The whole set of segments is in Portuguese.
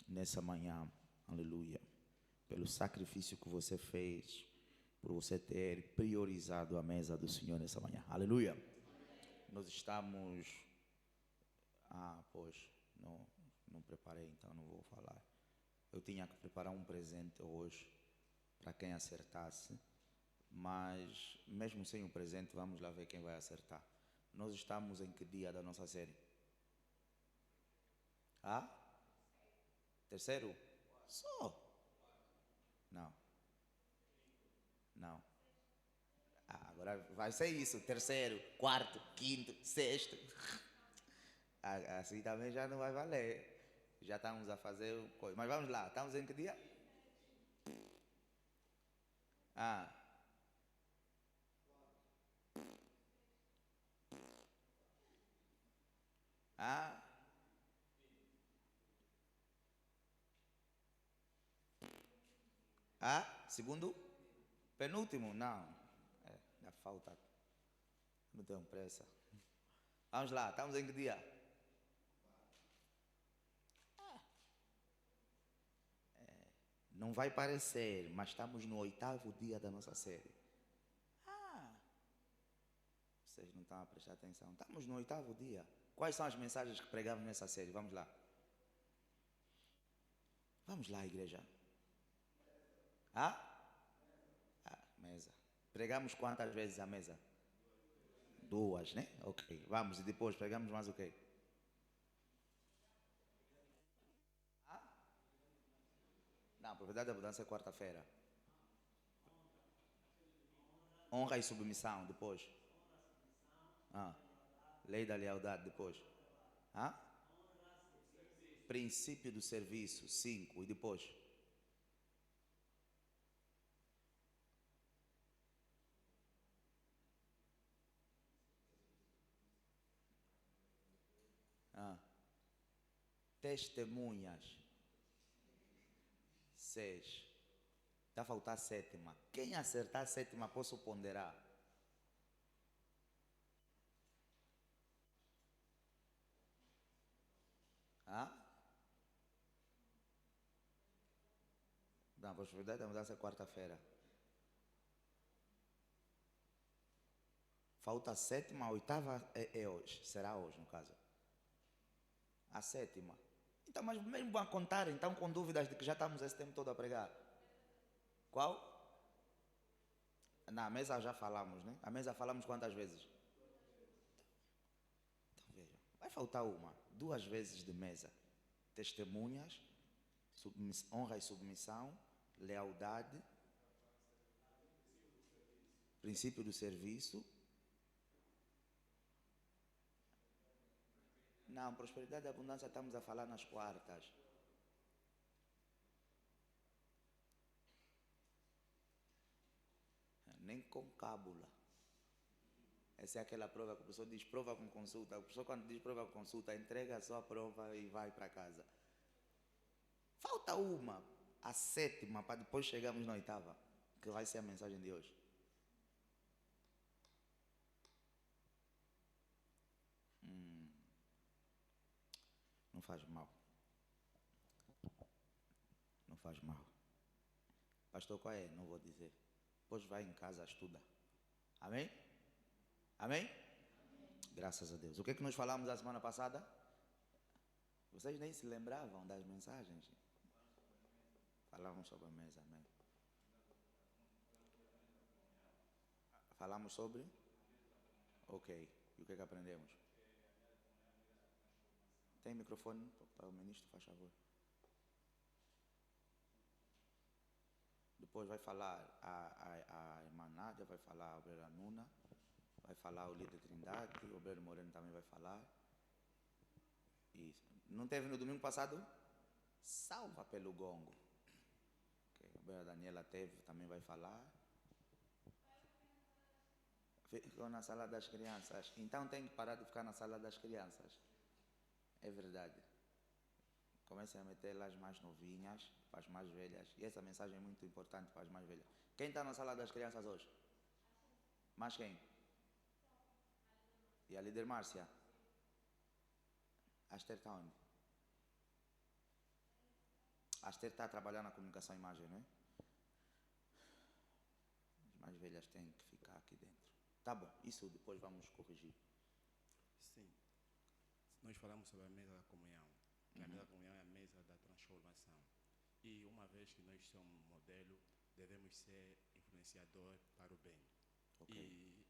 nessa manhã, aleluia, pelo sacrifício que você fez, por você ter priorizado a mesa do Senhor nessa manhã, aleluia. Nós estamos, pois, não preparei, então não vou falar. Eu tinha que preparar um presente hoje para quem acertasse, mas mesmo sem o presente, vamos lá ver quem vai acertar. Nós estamos em que dia da nossa série? Terceiro? Só? Não. Não. Agora vai ser isso. Terceiro, quarto, quinto, sexto. Assim também já não vai valer. Já estamos a fazer coisa. Mas vamos lá, estamos em que dia? Ah. Segundo? Penúltimo? Não. Ainda falta. Não tenho pressa. Vamos lá, estamos em que dia? Não vai parecer, mas estamos no 8º dia da nossa série. Vocês não estão a prestar atenção. Estamos no 8º dia. Quais são as mensagens que pregamos nessa série? Vamos lá. Vamos lá, igreja. Mesa. Pregamos quantas vezes a mesa? 2, né? Ok. Vamos, e depois pregamos mais o quê? Não, a propriedade da abundância é quarta-feira. Honra e submissão, depois. Lei da lealdade, depois. Princípio do serviço, 5, e depois. Testemunhas, 6. Está a faltar a 7ª. Quem acertar a 7ª, posso ponderar. Não, a possibilidade da mudança é quarta-feira. Falta a 7ª, a 8ª é hoje. Será hoje, no caso. A 7ª. Então, mas mesmo a contar, então, com dúvidas de que já estamos esse tempo todo a pregar. Qual? Na mesa já falamos, né? A mesa falamos quantas vezes? Então, veja. Vai faltar uma. 2 vezes de mesa. Testemunhas, honra e submissão, lealdade, princípio do serviço. Não, prosperidade e abundância estamos a falar nas quartas. Nem com cábula. Essa é aquela prova que o professor diz prova com consulta. O professor, quando diz prova com consulta, entrega só a prova e vai para casa. Falta uma, a 7ª, para depois chegarmos na 8ª, que vai ser a mensagem de hoje. Não faz mal. Não faz mal. Pastor, qual é? Não vou dizer. Depois vai em casa, estuda. Amém? Amém? Graças a Deus. O que é que nós falamos a semana passada? Vocês nem se lembravam das mensagens? Falamos sobre a mesa, amém. Falamos sobre? Ok. E o que é que aprendemos? Tem microfone para o ministro, faz favor. Depois vai falar a irmã Nádia, vai falar a obreira Nuna, vai falar o líder Trindade, o obreiro Moreno também vai falar. Isso. Não teve no domingo passado? Salva pelo gongo. Okay. A obreira Daniela teve, também vai falar. Ficou na sala das crianças. Então tem que parar de ficar na sala das crianças. É verdade. Comecem a meter as mais novinhas, para as mais velhas. E essa mensagem é muito importante para as mais velhas. Quem está na sala das crianças hoje? Mais quem? E a líder Márcia? A Esther está onde? A Esther está a trabalhar na comunicação e imagem, não é? As mais velhas têm que ficar aqui dentro. Tá bom, isso depois vamos corrigir. Sim. Nós falamos sobre a mesa da comunhão. Que a mesa da comunhão é a mesa da transformação. E uma vez que nós somos modelo, devemos ser influenciador para o bem. Ok. E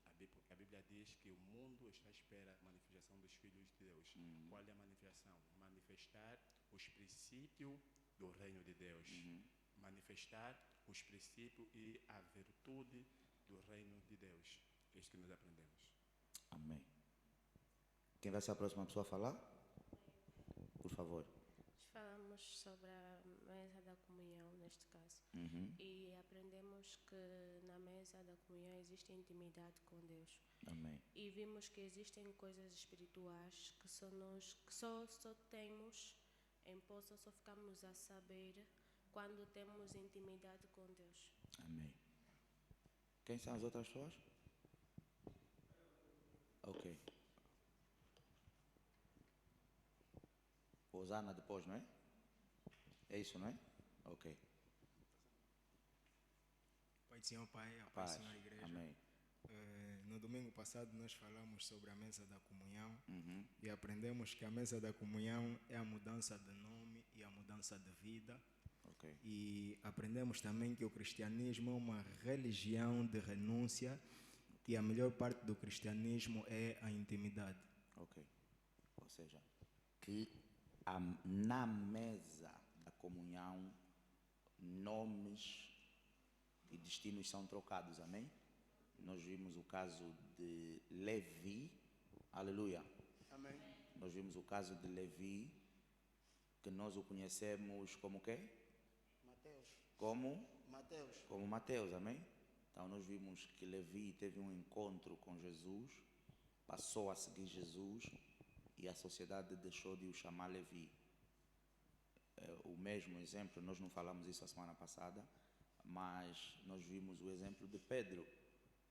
a Bíblia diz que o mundo está à espera da manifestação dos filhos de Deus. Qual é a manifestação? Manifestar os princípios do reino de Deus. Manifestar os princípios e a virtude do reino de Deus. É isso que nós aprendemos. Amém. Quem vai ser a próxima pessoa a falar? Por favor. Falamos sobre a mesa da comunhão, neste caso. E aprendemos que na mesa da comunhão existe intimidade com Deus. Amém. E vimos que existem coisas espirituais que só temos em posse, só ficamos a saber quando temos intimidade com Deus. Amém. Quem são as outras pessoas? Ok. Osana depois, não é? É isso, não é? Ok. Pai do Senhor, Pai, a Paz. paz do Senhor, Igreja. Amém. No domingo passado nós falamos sobre a mesa da comunhão e aprendemos que a mesa da comunhão é a mudança de nome e a mudança de vida. Ok. E aprendemos também que o cristianismo é uma religião de renúncia e a melhor parte do cristianismo é a intimidade. Ok. Ou seja, que na mesa da comunhão, nomes e destinos são trocados, amém? Nós vimos o caso de Levi, aleluia. Amém. Nós vimos o caso de Levi, que nós o conhecemos como quê? Mateus. Como Mateus, amém? Então nós vimos que Levi teve um encontro com Jesus, passou a seguir Jesus e a sociedade deixou de o chamar Levi. O mesmo exemplo, nós não falamos isso a semana passada, mas nós vimos o exemplo de Pedro,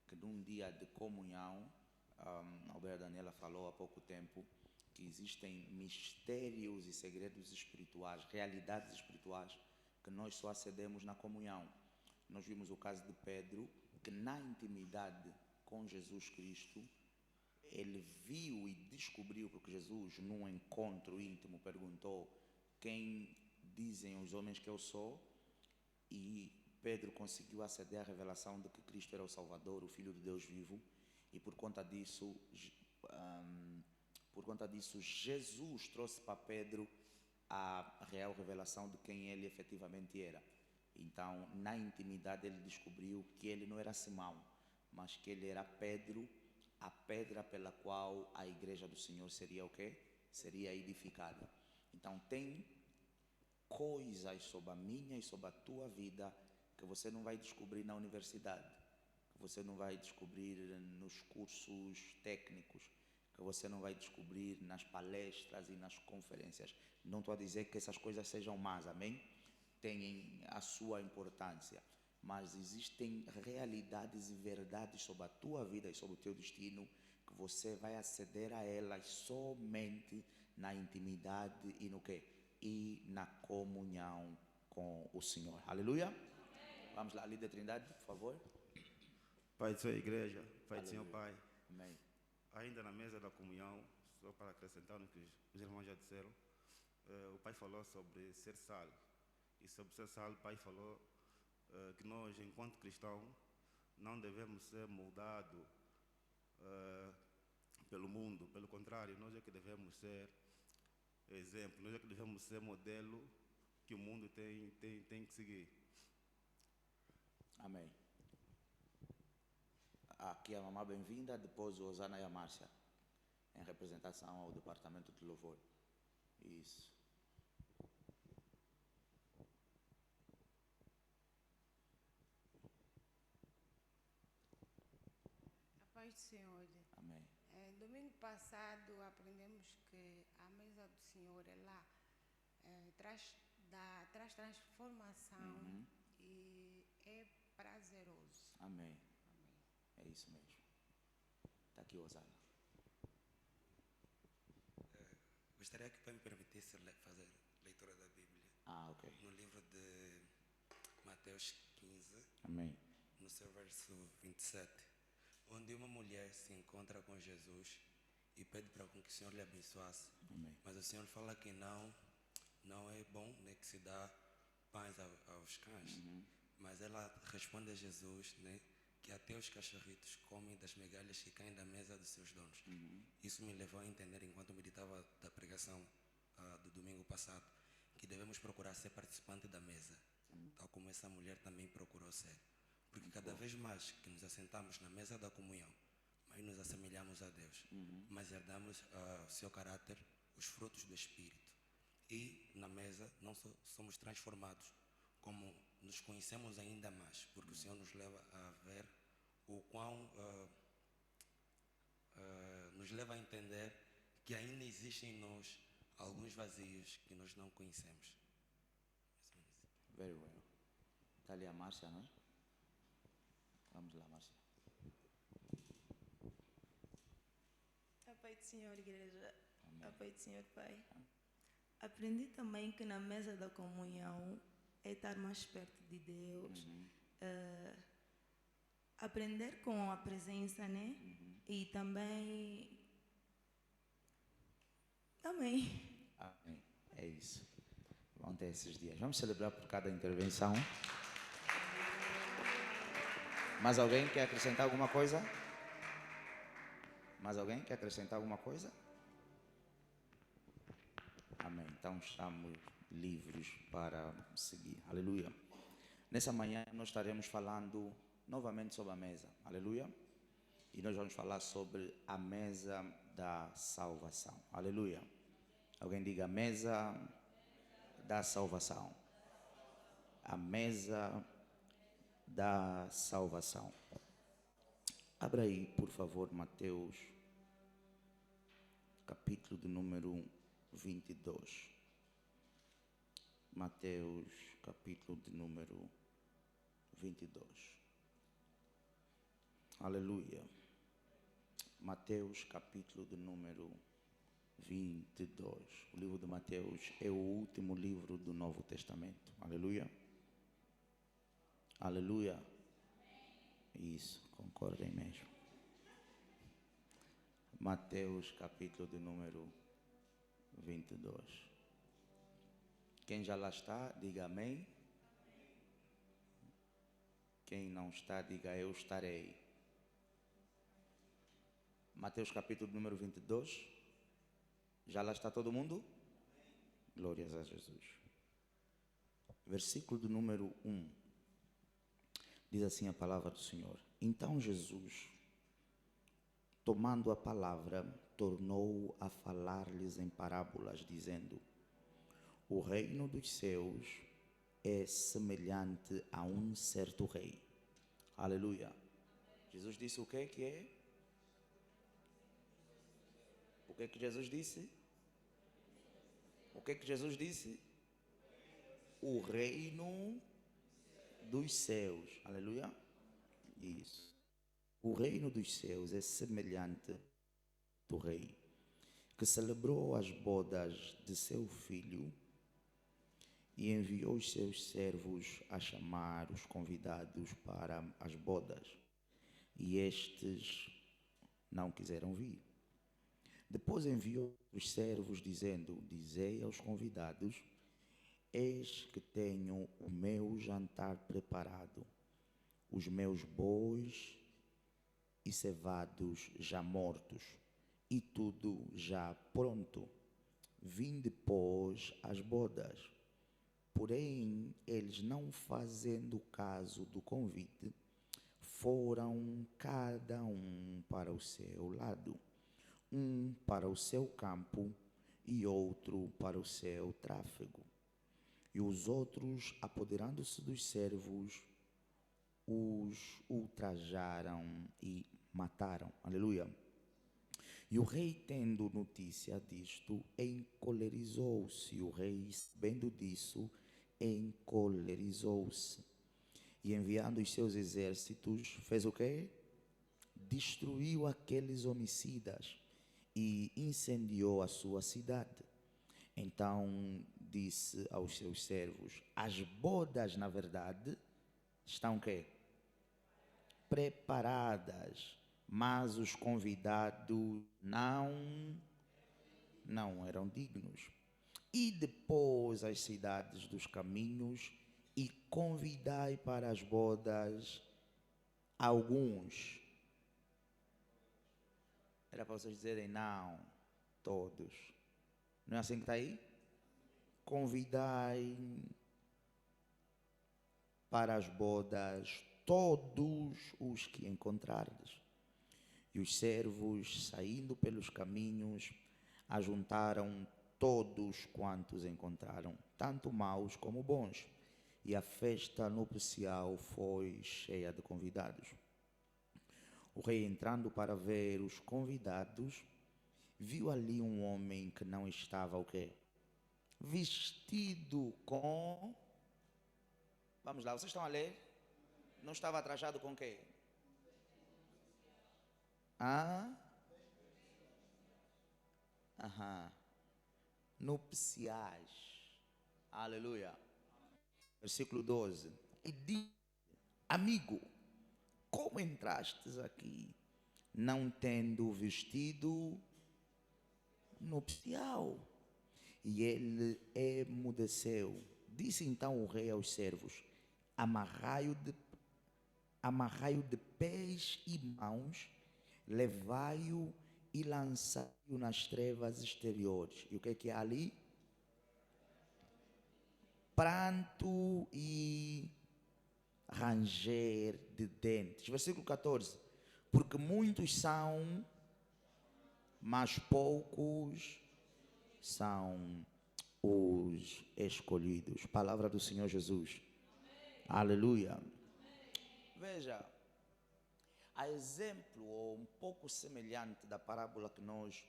que num dia de comunhão, a Alberta Daniela falou há pouco tempo, que existem mistérios e segredos espirituais, realidades espirituais, que nós só acedemos na comunhão. Nós vimos o caso de Pedro, que na intimidade com Jesus Cristo, ele viu e descobriu, porque Jesus, num encontro íntimo, perguntou: quem dizem os homens que eu sou? E Pedro conseguiu aceder à revelação de que Cristo era o Salvador, o Filho de Deus vivo, e por conta disso Jesus trouxe para Pedro a real revelação de quem ele efetivamente era. Então, na intimidade, ele descobriu que ele não era Simão, mas que ele era Pedro, a pedra pela qual a igreja do Senhor seria o quê? Seria edificada. Então, tem coisas sobre a minha e sobre a tua vida que você não vai descobrir na universidade, que você não vai descobrir nos cursos técnicos, que você não vai descobrir nas palestras e nas conferências. Não estou a dizer que essas coisas sejam más, amém? Têm a sua importância, mas existem realidades e verdades sobre a tua vida e sobre o teu destino que você vai aceder a elas somente na intimidade e no quê? E na comunhão com o Senhor. Aleluia? Vamos lá, líder Trindade, por favor. Pai de sua igreja, Pai do Senhor, Pai. Amém. Ainda na mesa da comunhão, só para acrescentar no que os irmãos já disseram, o Pai falou sobre ser sal. E sobre ser sal, o Pai falou que nós, enquanto cristãos, não devemos ser moldados pelo mundo. Pelo contrário, nós é que devemos ser exemplo, nós é que devemos ser modelo que o mundo tem que seguir. Amém. Aqui a mamá bem-vinda, depois o Osana e a Márcia, em representação ao departamento de louvor. Isso. A paz do Senhor. Amém. Domingo passado aprendemos que a mesa do Senhor traz transformação e é prazeroso. Amém. Amém. É isso mesmo. Está aqui o Osana. Gostaria que o Pai me permitisse fazer leitura da Bíblia Ok. no livro Mateus 15, Amém. no seu verso 27, onde uma mulher se encontra com Jesus e pede para que o Senhor lhe abençoasse. Amém. Mas o Senhor fala que não é bom, né, que se dá pães aos cães. Mas ela responde a Jesus, né, que até os cachorritos comem das migalhas que caem da mesa dos seus donos. Isso me levou a entender, enquanto meditava da pregação do domingo passado, que devemos procurar ser participante da mesa, tal como essa mulher também procurou ser. Porque cada vez mais que nos assentamos na mesa da comunhão, mais nos assemelhamos a Deus, mas herdamos o seu caráter, os frutos do Espírito. E na mesa não só somos transformados, como nos conhecemos ainda mais, porque o Senhor nos leva a ver o quão nos leva a entender que ainda existem em nós alguns vazios que nós não conhecemos. Very well. Está ali a Márcia, não é? Vamos lá, Márcia. A paz do Senhor, igreja. Amém. A paz do Senhor, Pai. Aprendi também que na mesa da comunhão é estar mais perto de Deus, aprender com a presença, né? E também. Amém. Amém. É isso. Vamos ter esses dias. Vamos celebrar por cada intervenção. Mais alguém quer acrescentar alguma coisa? Mais alguém quer acrescentar alguma coisa? Amém. Então estamos livres para seguir. Aleluia. Nessa manhã nós estaremos falando novamente sobre a mesa. Aleluia. E nós vamos falar sobre a mesa da salvação. Aleluia. Alguém diga a mesa da salvação. A mesa da salvação. Abra aí, por favor, Mateus, capítulo de número 22. Mateus, capítulo de número 22. Aleluia. Mateus, capítulo de número 22. O livro de Mateus é o último livro do Novo Testamento. Aleluia. Aleluia. Isso, concordem mesmo. Mateus, capítulo de número 22. Quem já lá está, diga amém. Quem não está, diga eu estarei. Mateus, capítulo número 22. Já lá está todo mundo? Glórias a Jesus. Versículo do número 1. Diz assim a palavra do Senhor. Então Jesus, tomando a palavra, tornou a falar-lhes em parábolas, dizendo: o reino dos céus é semelhante a um certo rei. Aleluia. Jesus disse o que é? O que é que Jesus disse? O que é que Jesus disse? O reino dos céus. Aleluia. Isso. O reino dos céus é semelhante ao rei que celebrou as bodas de seu filho e enviou os seus servos a chamar os convidados para as bodas. E estes não quiseram vir. Depois enviou os servos, dizendo: dizei aos convidados: eis que tenho o meu jantar preparado, os meus bois e cevados já mortos, e tudo já pronto. Vinde, pois, às bodas. Porém, eles, não fazendo caso do convite, foram cada um para o seu lado, um para o seu campo e outro para o seu tráfego. E os outros, apoderando-se dos servos, os ultrajaram e mataram. Aleluia. E o rei, tendo notícia disto, encolerizou-se. O rei, sabendo disso, encolerizou-se. E enviando os seus exércitos, fez o quê? Destruiu aqueles homicidas e incendiou a sua cidade. Então disse aos seus servos: as bodas, na verdade, estão o quê? Preparadas, mas os convidados não eram dignos. E depois as cidades dos caminhos, e convidai para as bodas alguns. Era para vocês dizerem não, todos. Não é assim que está aí? Convidai para as bodas todos os que encontrardes. E os servos, saindo pelos caminhos, ajuntaram todos quantos encontraram, tanto maus como bons. E a festa nupcial foi cheia de convidados. O rei, entrando para ver os convidados, viu ali um homem que não estava o quê? Vestido com... Vamos lá, vocês estão a ler? Não estava trajado com o quê? Nupciais. Aleluia. Versículo 12. E diz: amigo, como entrastes aqui, não tendo vestido nupcial? E ele emudeceu. Disse então o rei aos servos: amarrai-o de pés e mãos, levai-o e lançai-o nas trevas exteriores. E o que é ali? Pranto e ranger de dentes. Versículo 14. Porque muitos são, mas poucos são os escolhidos. Palavra do Senhor Jesus. Aleluia. Veja, a exemplo ou um pouco semelhante da parábola que nós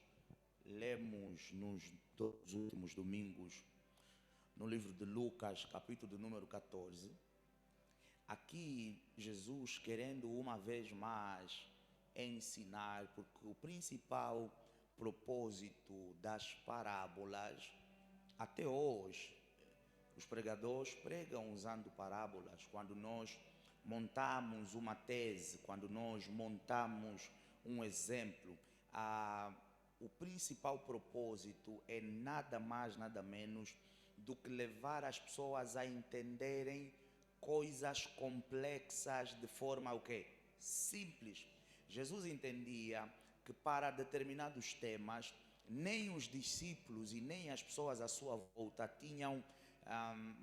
lemos nos 2 últimos domingos, no livro de Lucas, capítulo de número 14, aqui Jesus querendo uma vez mais ensinar, porque o principal propósito das parábolas, até hoje, os pregadores pregam usando parábolas. Quando nós montamos uma tese, quando nós montamos um exemplo, o principal propósito é nada mais, nada menos do que levar as pessoas a entenderem coisas complexas de forma o quê? Simples. Jesus entendia que para determinados temas, nem os discípulos e nem as pessoas à sua volta tinham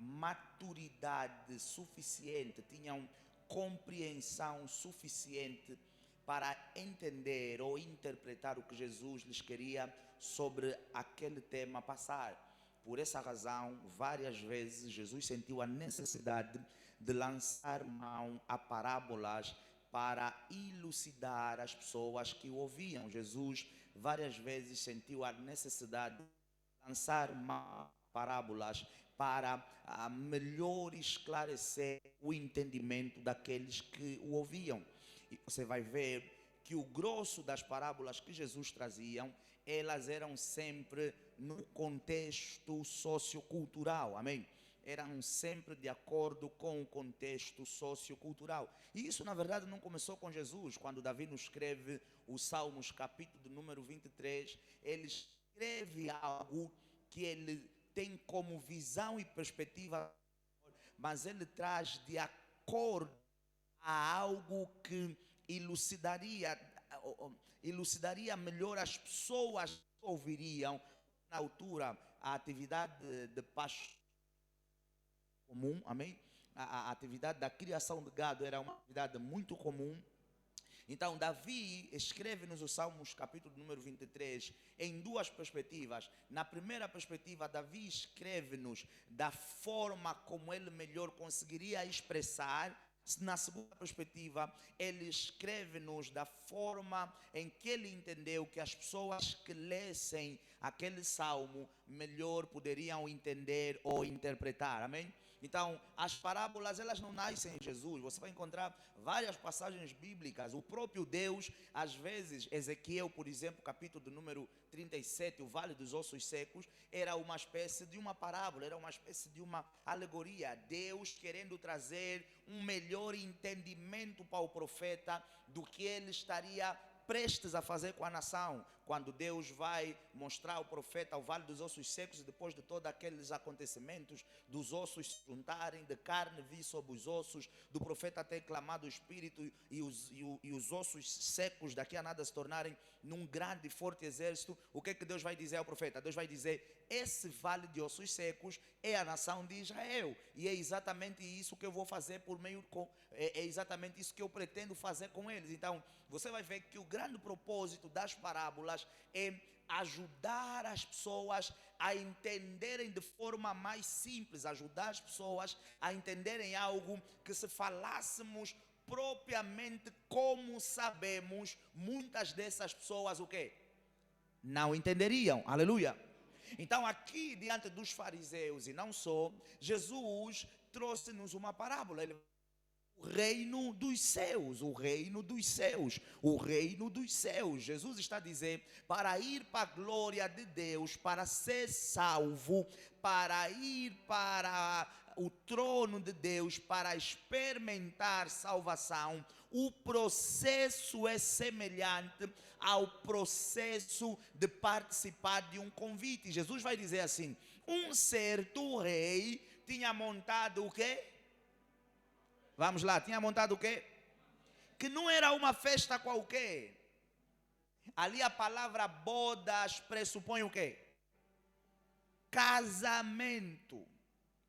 maturidade suficiente, tinham compreensão suficiente para entender ou interpretar o que Jesus lhes queria sobre aquele tema passar. Por essa razão, várias vezes Jesus sentiu a necessidade de lançar mão a parábolas para elucidar as pessoas que o ouviam. Jesus várias vezes sentiu a necessidade de lançar mão a parábolas para melhor esclarecer o entendimento daqueles que o ouviam. E você vai ver que o grosso das parábolas que Jesus trazia, elas eram sempre no contexto sociocultural, amém? Eram sempre de acordo com o contexto sociocultural. E isso, na verdade, não começou com Jesus. Quando Davi nos escreve o Salmos, capítulo de número 23, ele escreve algo que ele tem como visão e perspectiva, mas ele traz de acordo a algo que elucidaria melhor as pessoas que ouviriam. Na altura, a atividade de pastor comum, amém? A atividade da criação de gado era uma atividade muito comum. Então, Davi escreve-nos o Salmos, capítulo número 23, em duas perspectivas. Na primeira perspectiva, Davi escreve-nos da forma como ele melhor conseguiria expressar. Na segunda perspectiva, ele escreve-nos da forma em que ele entendeu que as pessoas que lessem aquele salmo, melhor poderiam entender ou interpretar. Amém? Então, as parábolas, elas não nascem em Jesus. Você vai encontrar várias passagens bíblicas. O próprio Deus, às vezes, Ezequiel, por exemplo, capítulo do número 37, o Vale dos Ossos Secos, era uma espécie de uma parábola, era uma espécie de uma alegoria. Deus querendo trazer um melhor entendimento para o profeta do que ele estaria prestes a fazer com a nação, quando Deus vai mostrar ao profeta o Vale dos Ossos Secos, e depois de todos aqueles acontecimentos, dos ossos se juntarem, de carne vir sobre os ossos, do profeta ter clamado o Espírito e os ossos secos daqui a nada se tornarem num grande e forte exército. O que Deus vai dizer ao profeta? Deus vai dizer: esse vale de ossos secos é a nação de Israel, e é exatamente isso que eu vou fazer por meio é exatamente isso que eu pretendo fazer com eles. Então, você vai ver que o grande propósito das parábolas é ajudar as pessoas a entenderem de forma mais simples, ajudar as pessoas a entenderem algo que, se falássemos propriamente como sabemos, muitas dessas pessoas o quê? Não entenderiam. Aleluia. Então, aqui diante dos fariseus e não só, Jesus trouxe-nos uma parábola. O reino dos céus, o reino dos céus, o reino dos céus. Jesus está a dizer, para ir para a glória de Deus, para ser salvo, para ir para o trono de Deus, para experimentar salvação, o processo é semelhante ao processo de participar de um convite. Jesus vai dizer assim: um certo rei tinha montado o quê? Vamos lá, tinha montado o quê? Que não era uma festa qualquer. Ali a palavra bodas pressupõe o quê? Casamento.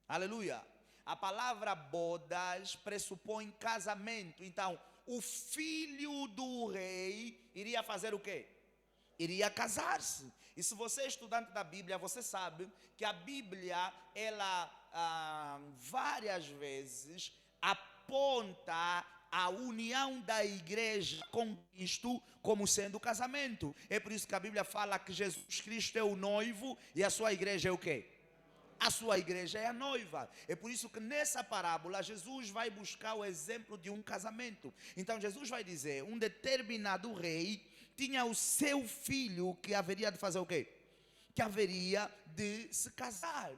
Aleluia. A palavra bodas pressupõe casamento. Então, o filho do rei iria fazer o quê? Iria casar-se. E se você é estudante da Bíblia, você sabe que a Bíblia, ela várias vezes aponta a união da igreja com Cristo como sendo o casamento. É por isso que a Bíblia fala que Jesus Cristo é o noivo e a sua igreja é o quê? A sua igreja é a noiva. É por isso que nessa parábola Jesus vai buscar o exemplo de um casamento. Então Jesus vai dizer, um determinado rei tinha o seu filho que haveria de fazer o quê? Que haveria de se casar.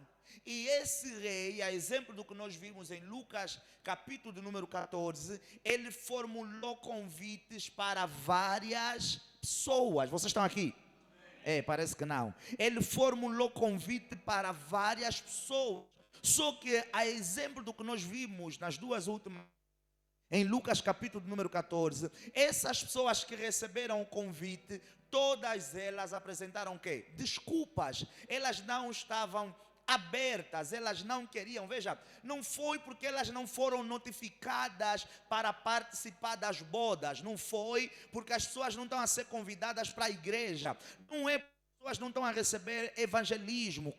E esse rei, a exemplo do que nós vimos em Lucas, capítulo de número 14, ele formulou convites para várias pessoas. Vocês estão aqui? Parece que não. Ele formulou convite para várias pessoas. Só que, a exemplo do que nós vimos nas duas últimas, em Lucas capítulo de número 14, essas pessoas que receberam o convite, todas elas apresentaram o quê? Desculpas. Elas não estavam abertas, elas não queriam. Veja, não foi porque elas não foram notificadas para participar das bodas, não foi porque as pessoas não estão a ser convidadas para a igreja, não é porque as pessoas não estão a receber evangelismo.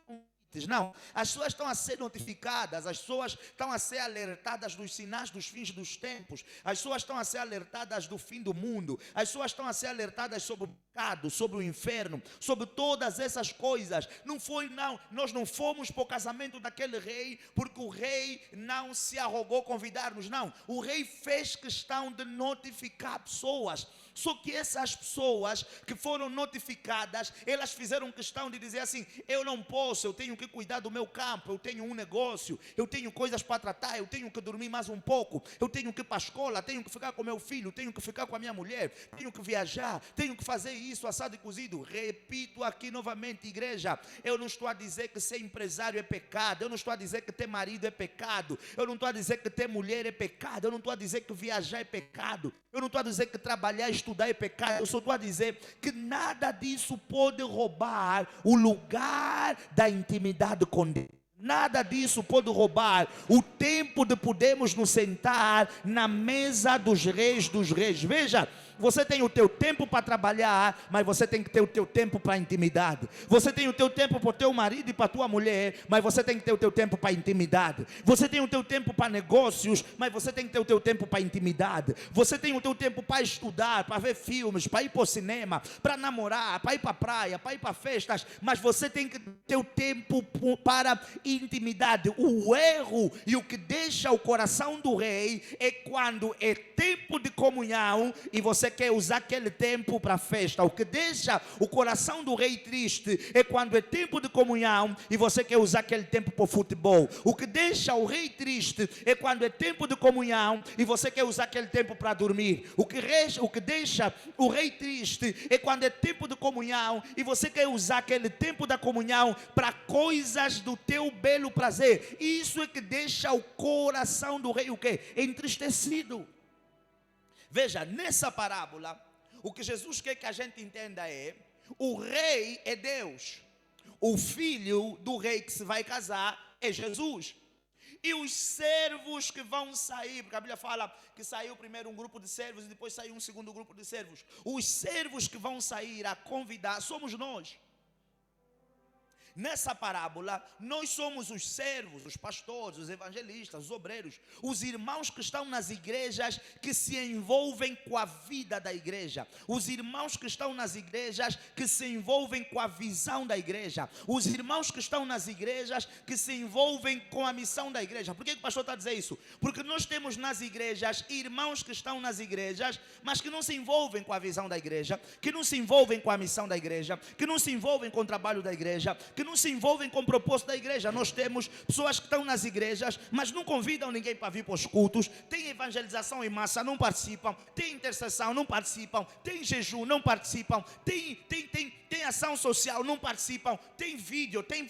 Não, as pessoas estão a ser notificadas, as pessoas estão a ser alertadas dos sinais dos fins dos tempos, as pessoas estão a ser alertadas do fim do mundo, as pessoas estão a ser alertadas sobre o pecado, sobre o inferno, sobre todas essas coisas. Não foi, não, nós não fomos para o casamento daquele rei porque o rei não se arrogou convidar-nos, não. O rei fez questão de notificar pessoas. Só que essas pessoas que foram notificadas, elas fizeram questão de dizer assim: eu não posso, eu tenho que cuidar do meu campo, eu tenho um negócio, eu tenho coisas para tratar, eu tenho que dormir mais um pouco, eu tenho que ir para a escola, tenho que ficar com meu filho, tenho que ficar com a minha mulher, tenho que viajar, tenho que fazer isso, assado e cozido. Repito aqui novamente, igreja, eu não estou a dizer que ser empresário é pecado, eu não estou a dizer que ter marido é pecado, eu não estou a dizer que ter mulher é pecado, eu não estou a dizer que viajar é pecado, eu não estou a dizer que trabalhar e estudar é pecado. Eu só estou a dizer que nada disso pode roubar o lugar da intimidade com Deus. Nada disso pode roubar o tempo de podermos nos sentar na mesa dos reis dos reis. Veja, você tem o teu tempo para trabalhar, mas você tem que ter o teu tempo para intimidade. Você tem o teu tempo para o teu marido e para a tua mulher, mas você tem que ter o teu tempo para intimidade. Você tem o teu tempo para negócios, mas você tem que ter o teu tempo para intimidade. Você tem o teu tempo para estudar, para ver filmes, para ir para o cinema, para namorar, para ir para a praia, para ir para festas, mas você tem que ter o tempo para intimidade. O erro e o que deixa o coração do rei é quando é tempo de comunhão e você quer usar aquele tempo para festa. O que deixa o coração do rei triste é quando é tempo de comunhão e você quer usar aquele tempo para o futebol. O que deixa o rei triste é quando é tempo de comunhão e você quer usar aquele tempo para dormir. O que deixa o rei triste é quando é tempo de comunhão e você quer usar aquele tempo da comunhão para coisas do teu belo prazer. Isso é que deixa o coração do rei o quê? Entristecido. Veja, nessa parábola, o que Jesus quer que a gente entenda é: o rei é Deus, o filho do rei que se vai casar é Jesus. E os servos que vão sair, porque a Bíblia fala que saiu primeiro um grupo de servos e depois saiu um segundo grupo de servos. Os servos que vão sair a convidar somos nós. Nessa parábola, nós somos os servos, os pastores, os evangelistas, os obreiros, os irmãos que estão nas igrejas que se envolvem com a vida da igreja, os irmãos que estão nas igrejas que se envolvem com a visão da igreja, os irmãos que estão nas igrejas que se envolvem com a missão da igreja. Por que o pastor está a dizer isso? Porque nós temos nas igrejas irmãos que estão nas igrejas, mas que não se envolvem com a visão da igreja, que não se envolvem com a missão da igreja, que não se envolvem com o trabalho da igreja, que não se envolvem com o propósito da igreja. Nós temos pessoas que estão nas igrejas, mas não convidam ninguém para vir para os cultos. Tem evangelização em massa, não participam. Tem intercessão, não participam. Tem jejum, não participam. Tem ação social, não participam. Tem vídeo, tem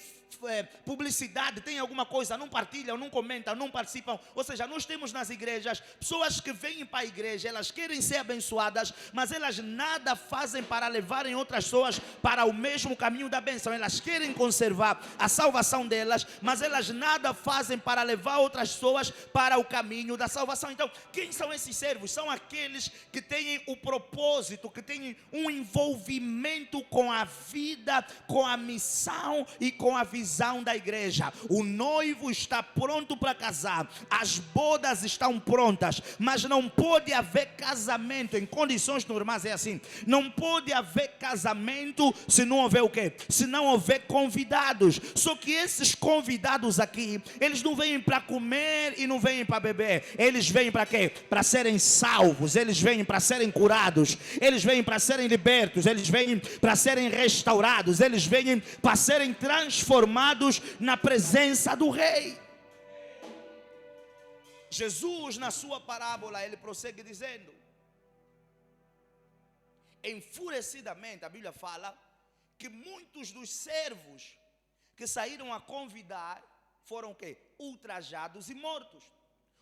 publicidade, tem alguma coisa, não partilham, não comentam, não participam. Ou seja, nós temos nas igrejas pessoas que vêm para a igreja, elas querem ser abençoadas, mas elas nada fazem para levarem outras pessoas para o mesmo caminho da bênção. Elas querem conservar a salvação delas, mas elas nada fazem para levar outras pessoas para o caminho da salvação. Então, quem são esses servos? São aqueles que têm o propósito, que têm um envolvimento com a vida, com a missão e com a visão da igreja. O noivo está pronto para casar, as bodas estão prontas, mas não pode haver casamento em condições normais. É assim, não pode haver casamento se não houver o quê? Se não houver convidados. Só que esses convidados aqui, eles não vêm para comer e não vêm para beber, eles vêm para quê? Para serem salvos, eles vêm para serem curados, eles vêm para serem libertos, eles vêm para serem restaurados, eles vêm para serem transformados na presença do rei. Jesus, na sua parábola, ele prossegue dizendo: enfurecidamente, a Bíblia fala que muitos dos servos que saíram a convidar foram o quê? Ultrajados e mortos.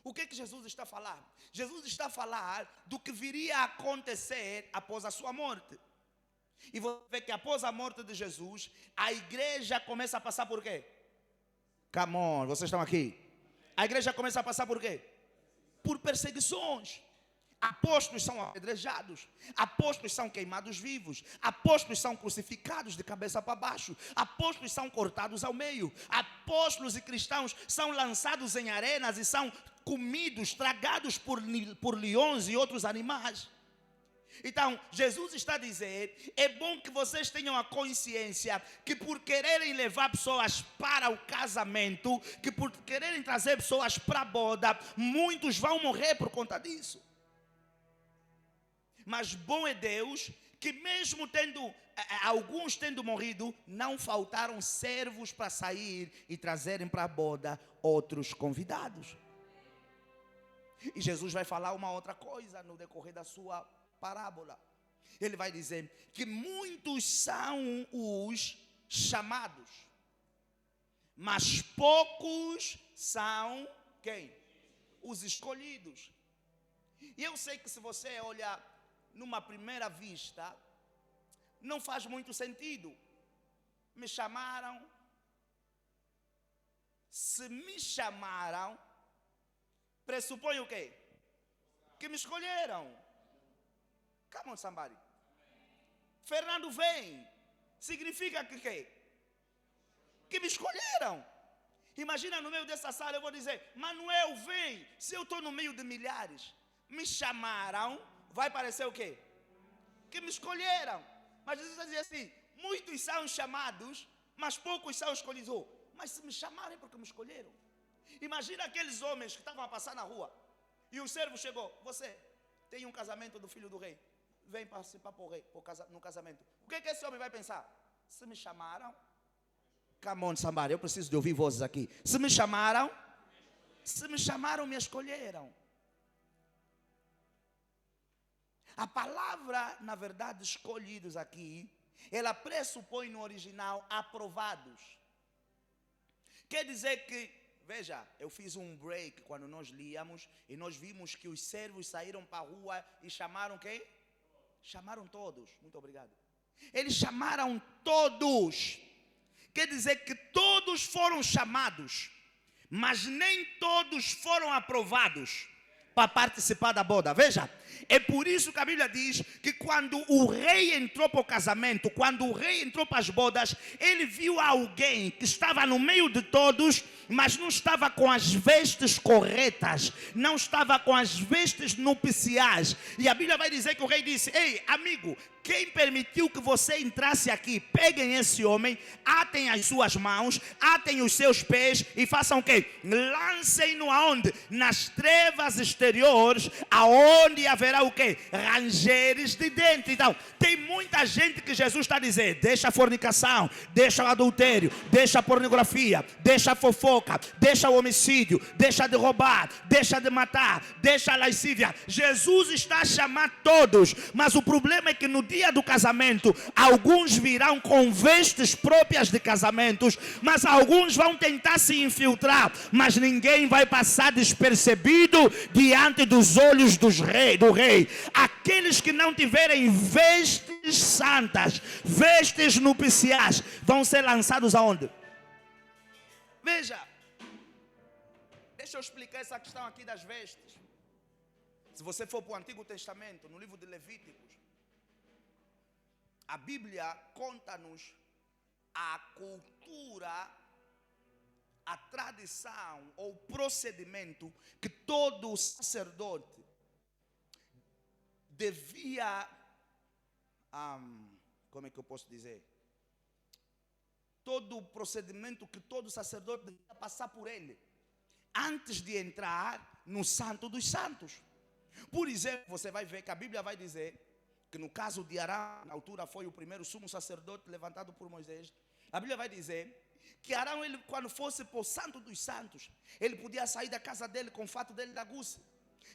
O que Jesus está a falar? Jesus está a falar do que viria a acontecer após a sua morte. E você vê que após a morte de Jesus, a igreja começa a passar por quê? Come on, vocês estão aqui? A igreja começa a passar por quê? Por perseguições. Apóstolos são apedrejados, apóstolos são queimados vivos, apóstolos são crucificados de cabeça para baixo, apóstolos são cortados ao meio, apóstolos e cristãos são lançados em arenas e são comidos, tragados por leões e outros animais. Então, Jesus está a dizer: é bom que vocês tenham a consciência que por quererem levar pessoas para o casamento, que por quererem trazer pessoas para a boda, muitos vão morrer por conta disso. Mas bom é Deus que mesmo tendo alguns tendo morrido, não faltaram servos para sair e trazerem para a boda outros convidados. E Jesus vai falar uma outra coisa no decorrer da sua parábola. Ele vai dizer que muitos são os chamados, mas poucos são quem? Os escolhidos. E eu sei que se você olhar numa primeira vista, não faz muito sentido. Me chamaram. Se me chamaram, pressupõe o quê? Que me escolheram. Come on, somebody. Fernando vem. Significa que quê? Que me escolheram. Imagina no meio dessa sala eu vou dizer, Manuel vem. Se eu estou no meio de milhares, me chamaram, vai parecer o quê? Que me escolheram. Mas Jesus vai dizer assim, muitos são chamados, mas poucos são escolhidos. Oh, mas se me chamarem é porque me escolheram. Imagina aqueles homens que estavam a passar na rua. E o servo chegou, você tem um casamento do filho do rei. Vem participar no casamento. O que é que esse homem vai pensar? Se me chamaram, come on, somebody, eu preciso de ouvir vozes aqui. Se me chamaram, me escolheram. A palavra, na verdade, escolhidos aqui, ela pressupõe no original aprovados. Quer dizer que, veja, eu fiz um break quando nós líamos e nós vimos que os servos saíram para a rua e chamaram quem? Chamaram todos. Muito obrigado. Eles chamaram todos. Quer dizer que todos foram chamados, mas nem todos foram aprovados para participar da boda. Veja, é por isso que a Bíblia diz que quando o rei entrou para o casamento, quando o rei entrou para as bodas, ele viu alguém que estava no meio de todos, mas não estava com as vestes corretas, não estava com as vestes nupciais. E a Bíblia vai dizer que o rei disse, ei, amigo, quem permitiu que você entrasse aqui? Peguem esse homem, atem as suas mãos, atem os seus pés e façam o quê? Lancem-no aonde? Nas trevas exteriores, aonde haverá o quê? Rangeres de dentro. Então, tem muita gente que Jesus está dizendo, deixa a fornicação, deixa o adultério, deixa a pornografia, deixa a fofoca, deixa o homicídio, deixa de roubar, deixa de matar, deixa a lascívia. Jesus está a chamar todos, mas o problema é que no dia do casamento, alguns virão com vestes próprias de casamentos, mas alguns vão tentar se infiltrar, mas ninguém vai passar despercebido diante dos olhos do rei. Aqueles que não tiverem vestes santas, vestes nupciais, vão ser lançados aonde? Veja, deixa eu explicar essa questão aqui das vestes. Se você for para o Antigo Testamento, no livro de Levíticos, a Bíblia conta-nos a cultura, a tradição ou procedimento que todo sacerdote devia, como é que eu posso dizer? Todo o procedimento que todo sacerdote devia passar por ele, antes de entrar no Santo dos Santos. Por exemplo, você vai ver que a Bíblia vai dizer que no caso de Arão, na altura foi o primeiro sumo sacerdote levantado por Moisés. A Bíblia vai dizer que Arão, ele, quando fosse para o Santo dos Santos, ele podia sair da casa dele com o fato dele da Gucci.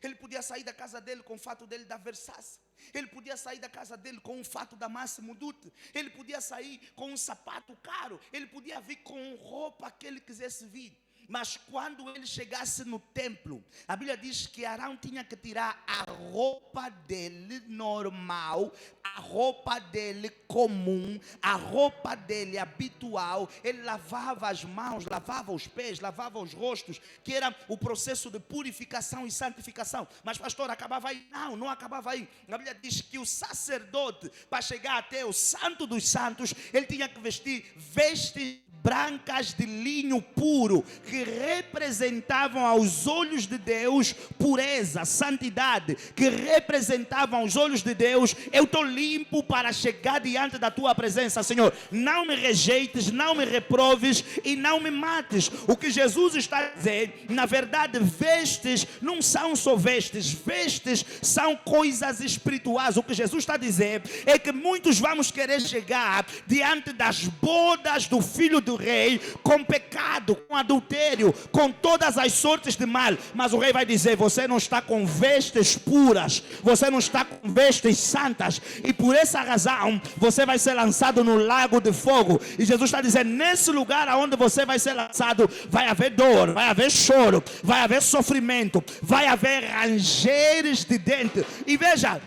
Ele podia sair da casa dele com o fato dele da Versace. Ele podia sair da casa dele com o fato da Massimo Dutti. Ele podia sair com um sapato caro. Ele podia vir com roupa que ele quisesse vir. Mas quando ele chegasse no templo, a Bíblia diz que Arão tinha que tirar a roupa dele normal, a roupa dele comum, a roupa dele habitual. Ele lavava as mãos, lavava os pés, lavava os rostos, que era o processo de purificação e santificação. Mas pastor, acabava aí? Não acabava aí. A Bíblia diz que o sacerdote, para chegar até o Santo dos Santos, ele tinha que vestir vestes brancas de linho puro, que representavam aos olhos de Deus pureza, santidade, que representavam aos olhos de Deus, eu estou limpo para chegar diante da tua presença, Senhor. Não me rejeites, não me reproves e não me mates. O que Jesus está a dizer, na verdade, vestes não são só vestes, vestes são coisas espirituais. O que Jesus está a dizer é que muitos vamos querer chegar diante das bodas do Filho do Rei com pecado, com adultério, com todas as sortes de mal, mas o rei vai dizer, você não está com vestes puras, você não está com vestes santas, e por essa razão você vai ser lançado no lago de fogo. E Jesus está dizendo, nesse lugar aonde você vai ser lançado, vai haver dor, vai haver choro, vai haver sofrimento, vai haver rangeres de dente. E veja,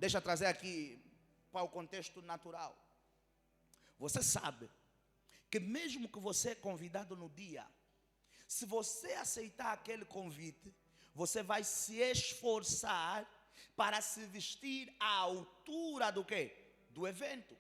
deixa eu trazer aqui para o contexto natural. Você sabe que mesmo que você é convidado no dia, se você aceitar aquele convite, você vai se esforçar para se vestir à altura do quê? Do evento.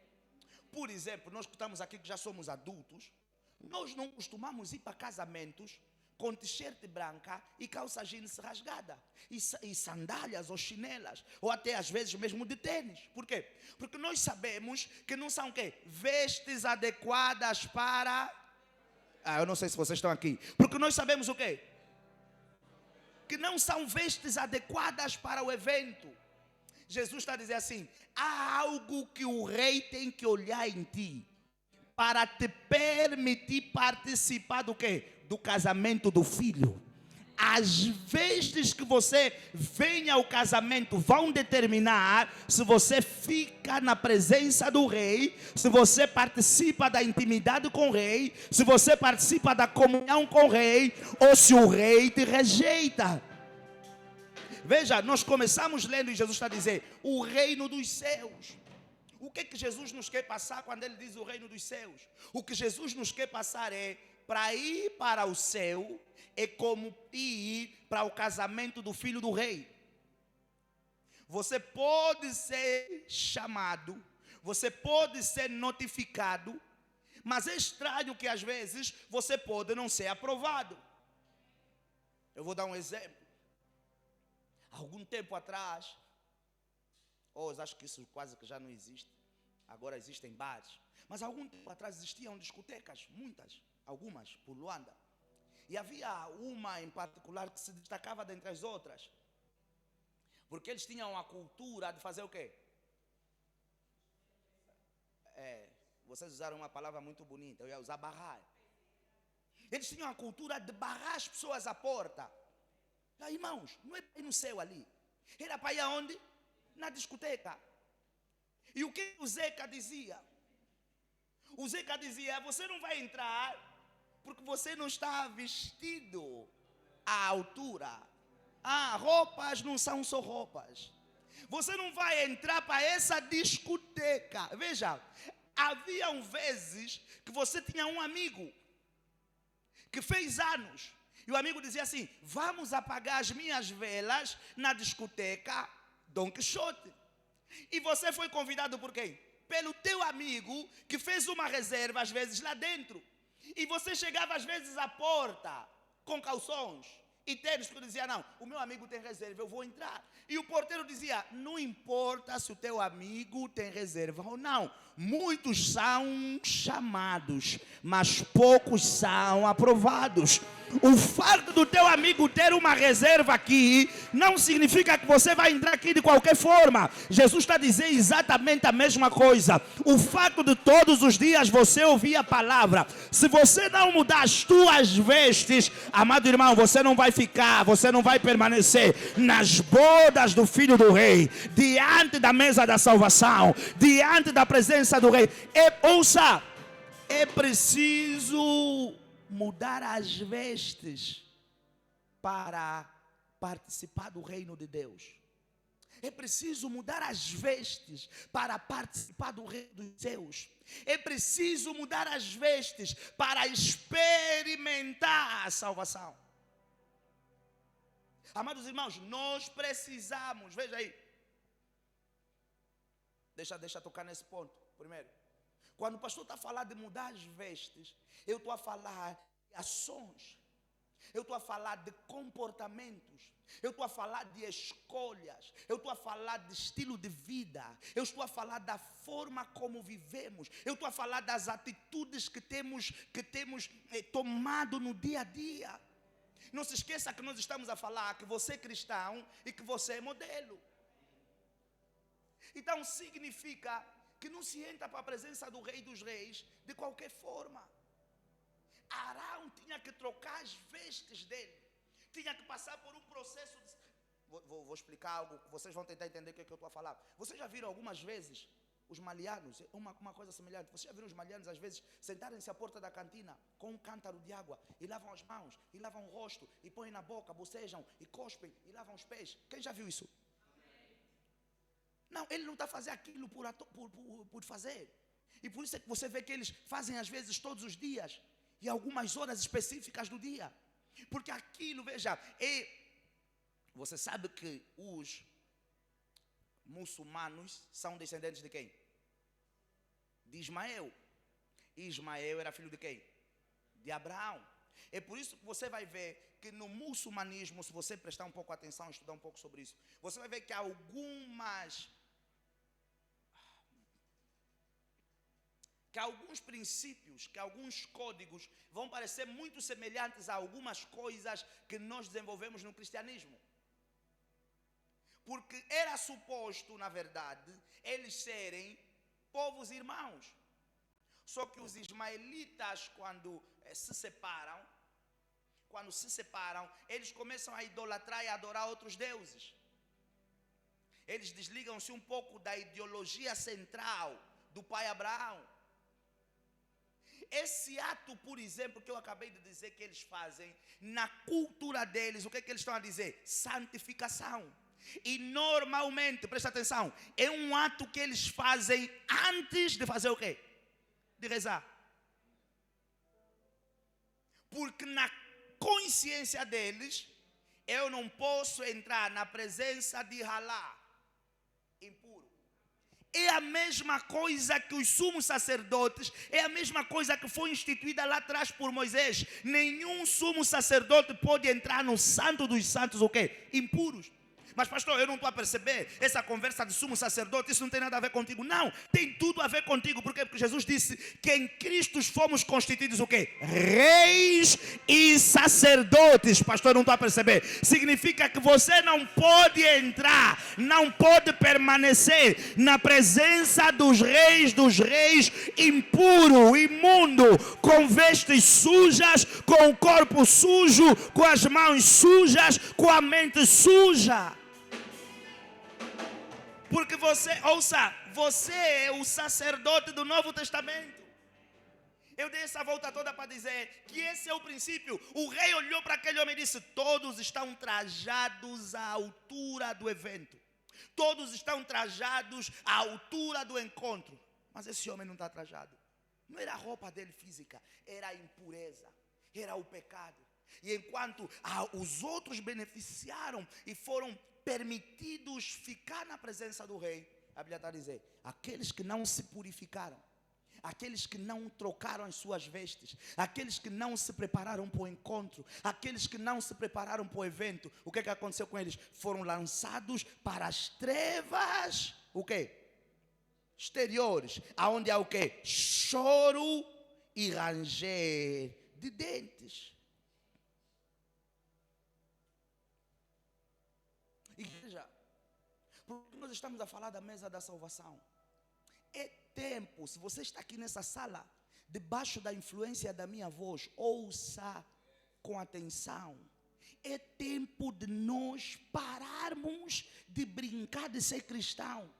Por exemplo, nós que estamos aqui, que já somos adultos, nós não costumamos ir para casamentos com t-shirt branca e calça jeans rasgada, e sandálias ou chinelas, ou até às vezes mesmo de tênis. Por quê? Porque nós sabemos que não são o quê? Vestes adequadas para... eu não sei se vocês estão aqui. Porque nós sabemos o quê? Que não são vestes adequadas para o evento. Jesus está a dizer assim: há algo que o rei tem que olhar em ti para te permitir participar do quê? Do casamento do filho. As vestes que você vem ao casamento vão determinar se você fica na presença do rei, se você participa da intimidade com o rei, se você participa da comunhão com o rei, ou se o rei te rejeita. Veja, nós começamos lendo e Jesus está a dizer o reino dos céus. O que Jesus nos quer passar quando ele diz o reino dos céus? O que Jesus nos quer passar é: para ir para o céu é como ir para o casamento do filho do rei. Você pode ser chamado, você pode ser notificado, mas é estranho que às vezes você pode não ser aprovado. Eu vou dar um exemplo. Algum tempo atrás, acho que isso quase que já não existe, agora existem bares, mas algum tempo atrás existiam discotecas, algumas por Luanda, e havia uma em particular que se destacava dentre as outras, porque eles tinham a cultura de fazer o quê? Vocês usaram uma palavra muito bonita, eu ia usar barrar. Eles tinham a cultura de barrar as pessoas à porta. Irmãos, não é para ir no céu ali, era para ir aonde? Na discoteca. E o que o Zeca dizia? O Zeca dizia: você não vai entrar porque você não está vestido à altura. Roupas não são só roupas. Você não vai entrar para essa discoteca. Veja, haviam vezes que você tinha um amigo que fez anos, e o amigo dizia assim: vamos apagar as minhas velas na discoteca Dom Quixote. E você foi convidado por quem? Pelo teu amigo, que fez uma reserva às vezes lá dentro. E você chegava às vezes à porta com calções e tênis, porque dizia: não, o meu amigo tem reserva, eu vou entrar. E o porteiro dizia: não importa se o teu amigo tem reserva ou não, muitos são chamados, mas poucos são aprovados. O fato do teu amigo ter uma reserva aqui não significa que você vai entrar aqui de qualquer forma. Jesus está dizendo exatamente a mesma coisa. O fato de todos os dias você ouvir a palavra, se você não mudar as tuas vestes, amado irmão, você não vai ficar, você não vai permanecer nas bodas do Filho do Rei, diante da mesa da salvação, diante da presença do Rei. Ouça, é preciso mudar as vestes para participar do reino de Deus. É preciso mudar as vestes para participar do reino dos céus. É preciso mudar as vestes para experimentar a salvação. Amados irmãos, nós precisamos, veja aí. Deixa tocar nesse ponto primeiro. Quando o pastor está a falar de mudar as vestes, eu estou a falar de ações, eu estou a falar de comportamentos, eu estou a falar de escolhas, eu estou a falar de estilo de vida, eu estou a falar da forma como vivemos, eu estou a falar das atitudes que temos tomado no dia a dia. Não se esqueça que nós estamos a falar que você é cristão e que você é modelo. Então significa que não se entra para a presença do Rei dos Reis de qualquer forma. Arão tinha que trocar as vestes dele, tinha que passar por um processo de... Vou explicar algo que vocês vão tentar entender o que é que eu estou a falar. Vocês já viram algumas vezes os malianos, uma coisa semelhante, vocês já viram os malianos às vezes sentarem-se à porta da cantina com um cântaro de água e lavam as mãos, e lavam o rosto, e põem na boca, bocejam, e cospem, e lavam os pés? Quem já viu isso? Não, ele não está a fazer aquilo por fazer. E por isso é que você vê que eles fazem às vezes todos os dias e algumas horas específicas do dia. Porque aquilo, veja, Você sabe que os muçulmanos são descendentes de quem? De Ismael. E Ismael era filho de quem? De Abraão. É por isso que você vai ver que no muçulmanismo, se você prestar um pouco atenção, estudar um pouco sobre isso, você vai ver que alguns princípios, que alguns códigos vão parecer muito semelhantes a algumas coisas que nós desenvolvemos no cristianismo. Porque era suposto, na verdade, eles serem povos irmãos. Só que os ismaelitas, quando se separam, eles começam a idolatrar e a adorar outros deuses. Eles desligam-se um pouco da ideologia central do pai Abraão. Esse ato, por exemplo, que eu acabei de dizer que eles fazem, na cultura deles, o que é que eles estão a dizer? Santificação. E normalmente, presta atenção, é um ato que eles fazem antes de fazer o quê? De rezar. Porque na consciência deles, eu não posso entrar na presença de Halá impuro. É a mesma coisa que os sumos sacerdotes, é a mesma coisa que foi instituída lá atrás por Moisés. Nenhum sumo sacerdote pode entrar no santo dos santos, o quê? Impuros. Mas pastor, eu não estou a perceber essa conversa de sumo sacerdote, isso não tem nada a ver contigo. Não, tem tudo a ver contigo. Por quê? Porque Jesus disse que em Cristo fomos constituídos o quê? Reis e sacerdotes. Pastor, eu não estou a perceber. Significa que você não pode entrar, não pode permanecer na presença dos reis impuro, imundo, com vestes sujas, com o corpo sujo, com as mãos sujas, com a mente suja. Porque você é o sacerdote do Novo Testamento. Eu dei essa volta toda para dizer que esse é o princípio. O rei olhou para aquele homem e disse: todos estão trajados à altura do evento. Todos estão trajados à altura do encontro. Mas esse homem não está trajado. Não era a roupa dele física, era a impureza, era o pecado. E enquanto os outros beneficiaram e foram permitidos ficar na presença do rei, a Bíblia está a dizer: aqueles que não se purificaram, aqueles que não trocaram as suas vestes, aqueles que não se prepararam para o encontro, aqueles que não se prepararam para o evento, o que aconteceu com eles? Foram lançados para as trevas, o quê? Exteriores, aonde há o quê? Choro e ranger de dentes. Igreja, porque nós estamos a falar da mesa da salvação. É tempo, se você está aqui nessa sala, debaixo da influência da minha voz, ouça com atenção. É tempo de nós pararmos de brincar de ser cristão.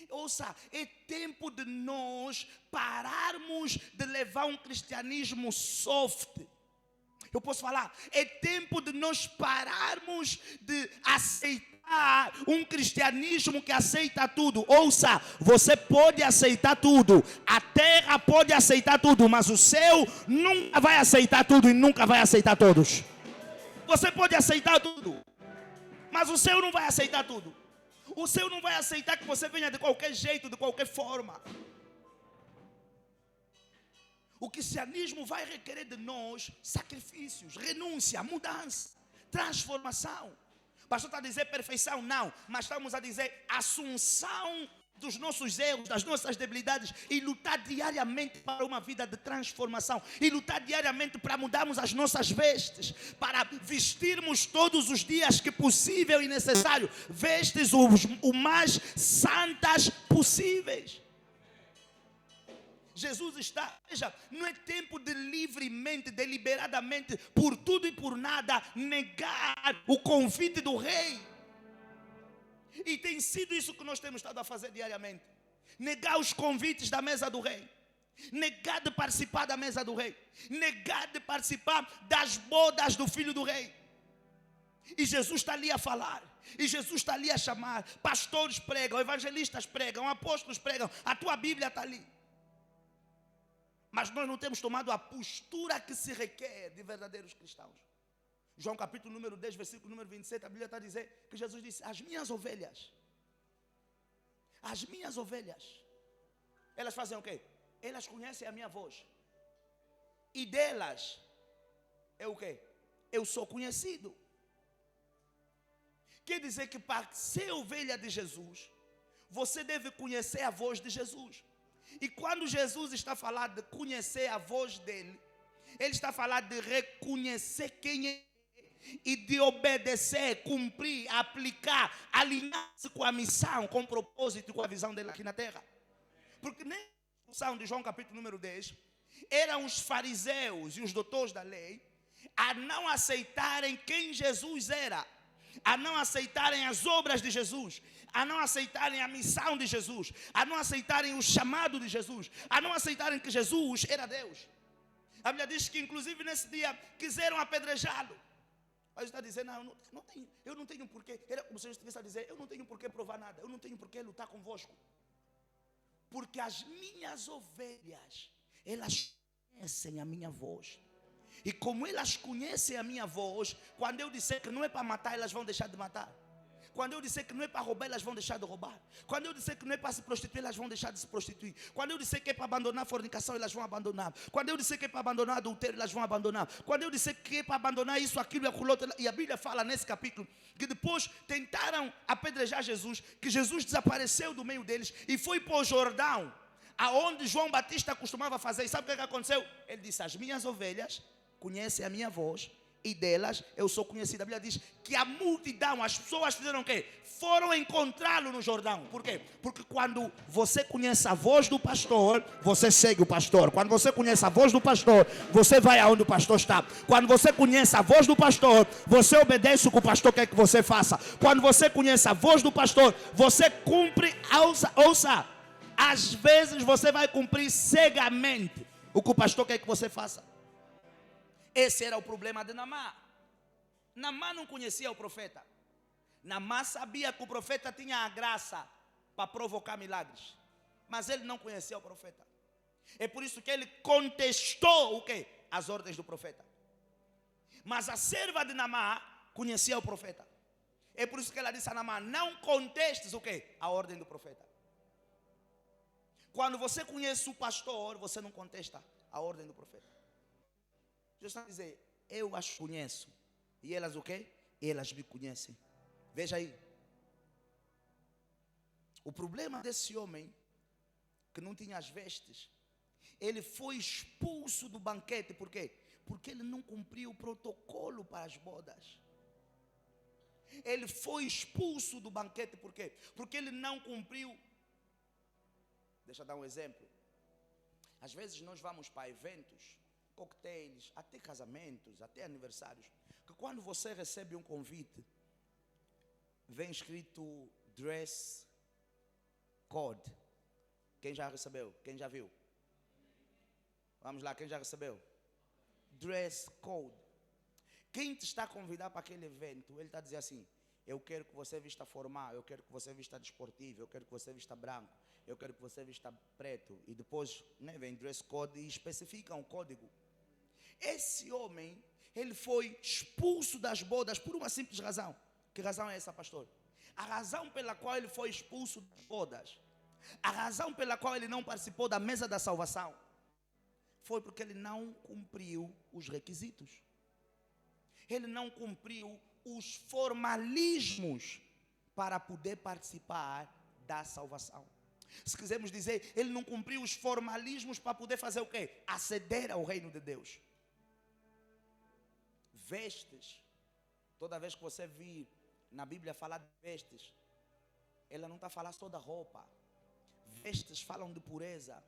Ouça, é tempo de nós pararmos de levar um cristianismo soft. Eu posso falar, é tempo de nós pararmos de aceitar um cristianismo que aceita tudo. Ouça, você pode aceitar tudo, a terra pode aceitar tudo, mas o céu nunca vai aceitar tudo e nunca vai aceitar todos. Você pode aceitar tudo, mas o céu não vai aceitar tudo. O céu não vai aceitar que você venha de qualquer jeito, de qualquer forma. O cristianismo vai requerer de nós sacrifícios, renúncia, mudança, transformação. O pastor está a dizer perfeição, não, mas estamos a dizer assunção dos nossos erros, das nossas debilidades e lutar diariamente para uma vida de transformação e lutar diariamente para mudarmos as nossas vestes, para vestirmos todos os dias que possível e necessário vestes o mais santas possíveis. Jesus está, veja, não é tempo de livremente, deliberadamente, por tudo e por nada, negar o convite do rei. E tem sido isso que nós temos estado a fazer diariamente. Negar os convites da mesa do rei. Negar de participar da mesa do rei. Negar de participar das bodas do filho do rei. E Jesus está ali a falar. E Jesus está ali a chamar. Pastores pregam, evangelistas pregam, apóstolos pregam. A tua Bíblia está ali. Mas nós não temos tomado a postura que se requer de verdadeiros cristãos. João capítulo número 10, versículo número 27, a Bíblia está a dizer que Jesus disse: as minhas ovelhas, elas fazem o quê? Elas conhecem a minha voz. E delas, é o quê? Eu sou conhecido. Quer dizer que para ser ovelha de Jesus, você deve conhecer a voz de Jesus. E quando Jesus está a falar de conhecer a voz dele, ele está a falar de reconhecer quem é e de obedecer, cumprir, aplicar, alinhar-se com a missão, com o propósito e com a visão dele aqui na terra. Porque na discussão de João capítulo número 10, eram os fariseus e os doutores da lei a não aceitarem quem Jesus era, a não aceitarem as obras de Jesus, a não aceitarem a missão de Jesus, a não aceitarem o chamado de Jesus, a não aceitarem que Jesus era Deus. A Bíblia diz que inclusive nesse dia quiseram apedrejá-lo. Aí está dizendo: eu não tenho porquê. Era como se eu estivesse a dizer: eu não tenho porquê provar nada, eu não tenho porquê lutar convosco. Porque as minhas ovelhas, elas conhecem a minha voz. E como elas conhecem a minha voz, quando eu disser que não é para matar, elas vão deixar de matar. Quando eu disser que não é para roubar, elas vão deixar de roubar. Quando eu disser que não é para se prostituir, elas vão deixar de se prostituir. Quando eu disser que é para abandonar a fornicação, elas vão abandonar. Quando eu disser que é para abandonar adultério, elas vão abandonar. Quando eu disser que é para abandonar isso, aquilo e aquilo outro, e a Bíblia fala nesse capítulo que depois tentaram apedrejar Jesus, que Jesus desapareceu do meio deles e foi para o Jordão, aonde João Batista costumava fazer. E sabe o que aconteceu? Ele disse: as minhas ovelhas conhecem a minha voz e delas eu sou conhecido. A Bíblia diz que a multidão, as pessoas fizeram o quê? Foram encontrá-lo no Jordão. Por quê? Porque quando você conhece a voz do pastor, você segue o pastor. Quando você conhece a voz do pastor, você vai aonde o pastor está. Quando você conhece a voz do pastor, você obedece o que o pastor quer que você faça. Quando você conhece a voz do pastor, você cumpre, ouça, às vezes você vai cumprir cegamente o que o pastor quer que você faça. Esse era o problema de Naamã. Naamã não conhecia o profeta. Naamã sabia que o profeta tinha a graça para provocar milagres, mas ele não conhecia o profeta. É por isso que ele contestou o quê? As ordens do profeta. Mas a serva de Naamã conhecia o profeta. É por isso que ela disse a Naamã: não contestes o quê? A ordem do profeta. Quando você conhece o pastor, você não contesta a ordem do profeta. Jesus está a dizer: eu as conheço. E elas o quê? Elas me conhecem. Veja aí. O problema desse homem, que não tinha as vestes, ele foi expulso do banquete. Por quê? Porque ele não cumpriu o protocolo para as bodas. Ele foi expulso do banquete. Por quê? Porque ele não cumpriu. Deixa eu dar um exemplo. Às vezes nós vamos para eventos, coquetéis, até casamentos, até aniversários, que quando você recebe um convite, vem escrito dress code. Quem já recebeu? Quem já viu? Vamos lá, quem já recebeu? Dress code. Quem te está a convidar para aquele evento, ele está a dizer assim: eu quero que você vista formal, eu quero que você vista desportivo, eu quero que você vista branco, eu quero que você vista preto. E depois vem dress code e especifica um código. Esse homem, ele foi expulso das bodas por uma simples razão. Que razão é essa, pastor? A razão pela qual ele foi expulso das bodas, a razão pela qual ele não participou da mesa da salvação, foi porque ele não cumpriu os requisitos. Ele não cumpriu os formalismos para poder participar da salvação. Se quisermos dizer, ele não cumpriu os formalismos para poder fazer o quê? Aceder ao reino de Deus. Vestes, toda vez que você vir na Bíblia falar de vestes, ela não está falando só da roupa. Vestes falam de pureza,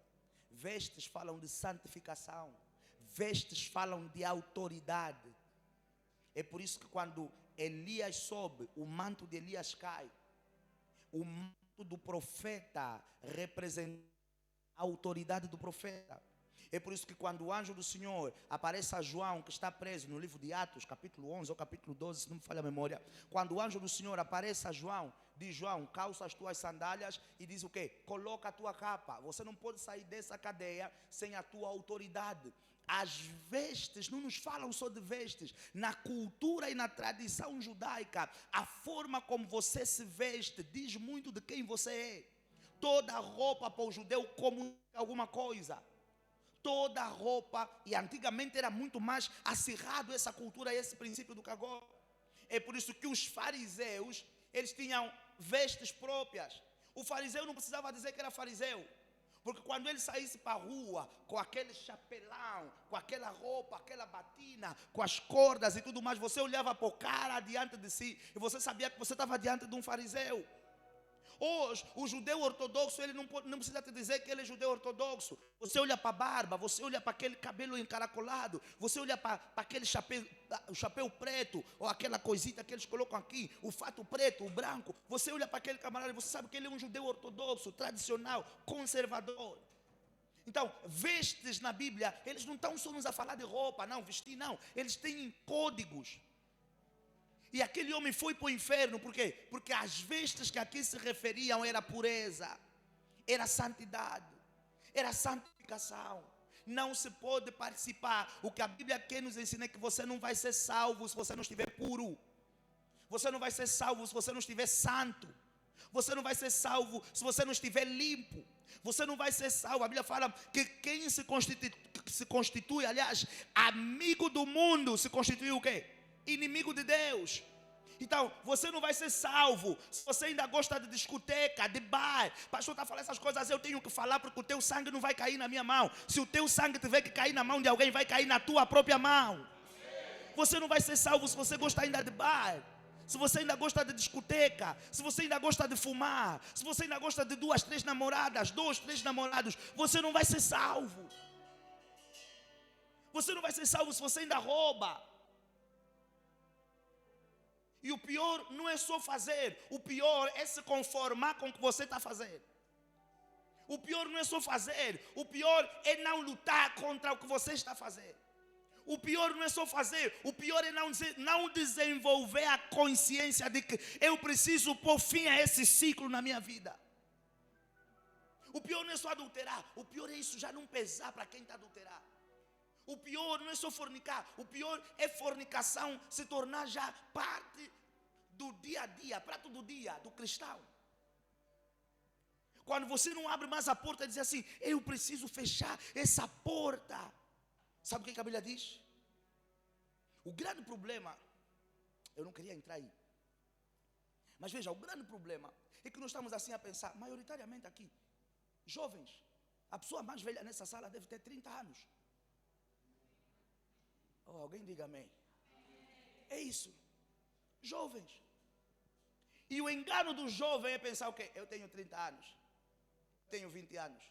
vestes falam de santificação, vestes falam de autoridade. É por isso que quando Elias sobe, o manto de Elias cai. O manto do profeta representa a autoridade do profeta. É por isso que quando o anjo do Senhor aparece a João, que está preso no livro de Atos, capítulo 11 ou capítulo 12, se não me falha a memória, quando o anjo do Senhor aparece a João, diz: João, calça as tuas sandálias, e diz o quê? Coloca a tua capa. Você não pode sair dessa cadeia sem a tua autoridade. as vestes não nos falam só de vestes. Na cultura e na tradição judaica, a forma como você se veste diz muito de quem você é. Toda roupa para o judeu comunica alguma coisa. Toda roupa, e antigamente era muito mais acirrado essa cultura, esse princípio do que agora. É por isso que os fariseus, eles tinham vestes próprias. O fariseu não precisava dizer que era fariseu, porque quando ele saísse para a rua, com aquele chapelão, com aquela roupa, aquela batina, com as cordas e tudo mais, você olhava para o cara diante de si, e você sabia que você estava diante de um fariseu. Hoje, o judeu ortodoxo, ele não precisa te dizer que ele é judeu ortodoxo. Você olha para a barba, você olha para aquele cabelo encaracolado, você olha para aquele o chapéu preto, ou aquela coisita que eles colocam aqui, o fato preto, o branco. Você olha para aquele camarada e você sabe que ele é um judeu ortodoxo, tradicional, conservador. Então, vestes na Bíblia, eles não estão só nos a falar de roupa, não, vestir não. Eles têm códigos. E aquele homem foi para o inferno, por quê? Porque as vestes que aqui se referiam era pureza, era santidade, era santificação. Não se pode participar. O que a Bíblia quer nos ensinar é que você não vai ser salvo se você não estiver puro. Você não vai ser salvo se você não estiver santo. Você não vai ser salvo se você não estiver limpo. Você não vai ser salvo. A Bíblia fala que quem se constitui, aliás, amigo do mundo, se constitui o quê? Inimigo de Deus. Então, você não vai ser salvo se você ainda gosta de discoteca, de bar. Pastor está falando essas coisas, eu tenho que falar porque o teu sangue não vai cair na minha mão. Se o teu sangue tiver que cair na mão de alguém, vai cair na tua própria mão. Você não vai ser salvo se você gosta ainda de bar, se você ainda gosta de discoteca, se você ainda gosta de fumar, se você ainda gosta de 2, 3 namoradas, 2, 3 namorados, você não vai ser salvo. Você não vai ser salvo se você ainda rouba. E o pior não é só fazer, o pior é se conformar com o que você está fazendo. O pior não é só fazer, o pior é não lutar contra o que você está fazendo. O pior não é só fazer, o pior é não desenvolver a consciência de que eu preciso pôr fim a esse ciclo na minha vida. O pior não é só adulterar, o pior é isso já não pesar para quem está adulterando. O pior não é só fornicar, o pior é fornicação se tornar já parte do dia a dia, prato do dia, do cristão. Quando você não abre mais a porta e diz assim, eu preciso fechar essa porta. Sabe o que a Bíblia diz? O grande problema, eu não queria entrar aí, mas veja, o grande problema é que nós estamos assim a pensar, maioritariamente aqui, jovens, a pessoa mais velha nessa sala deve ter 30 anos. Oh, alguém diga amém. É isso. Jovens. E o engano do jovem é pensar o quê? Eu tenho 30 anos. Tenho 20 anos.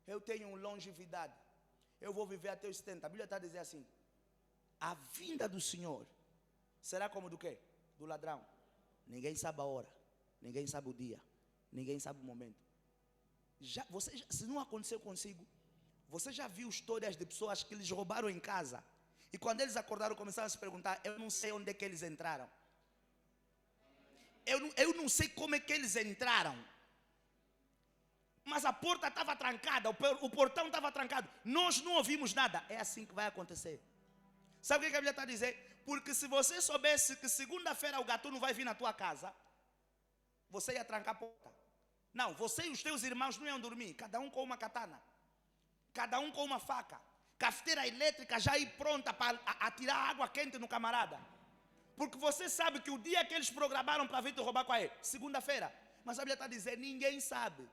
Eu tenho longevidade. Eu vou viver até os 70. A Bíblia está a dizer assim. A vinda do Senhor será como do quê? Do ladrão. Ninguém sabe a hora. Ninguém sabe o dia. Ninguém sabe o momento. Se não aconteceu consigo, você já viu histórias de pessoas que eles roubaram em casa? E quando eles acordaram, começaram a se perguntar, eu não sei onde é que eles entraram. Eu não sei como é que eles entraram. Mas a porta estava trancada, o portão estava trancado. Nós não ouvimos nada. É assim que vai acontecer. Sabe o que a Bíblia está a dizer? Porque se você soubesse que segunda-feira o gatuno vai vir na tua casa, você ia trancar a porta. Não, você e os teus irmãos não iam dormir. Cada um com uma katana. Cada um com uma faca. Cafeteira elétrica já ir pronta para atirar água quente no camarada. Porque você sabe que o dia que eles programaram para vir te roubar qual é? Segunda-feira. Mas a Bíblia está a dizer, ninguém sabe.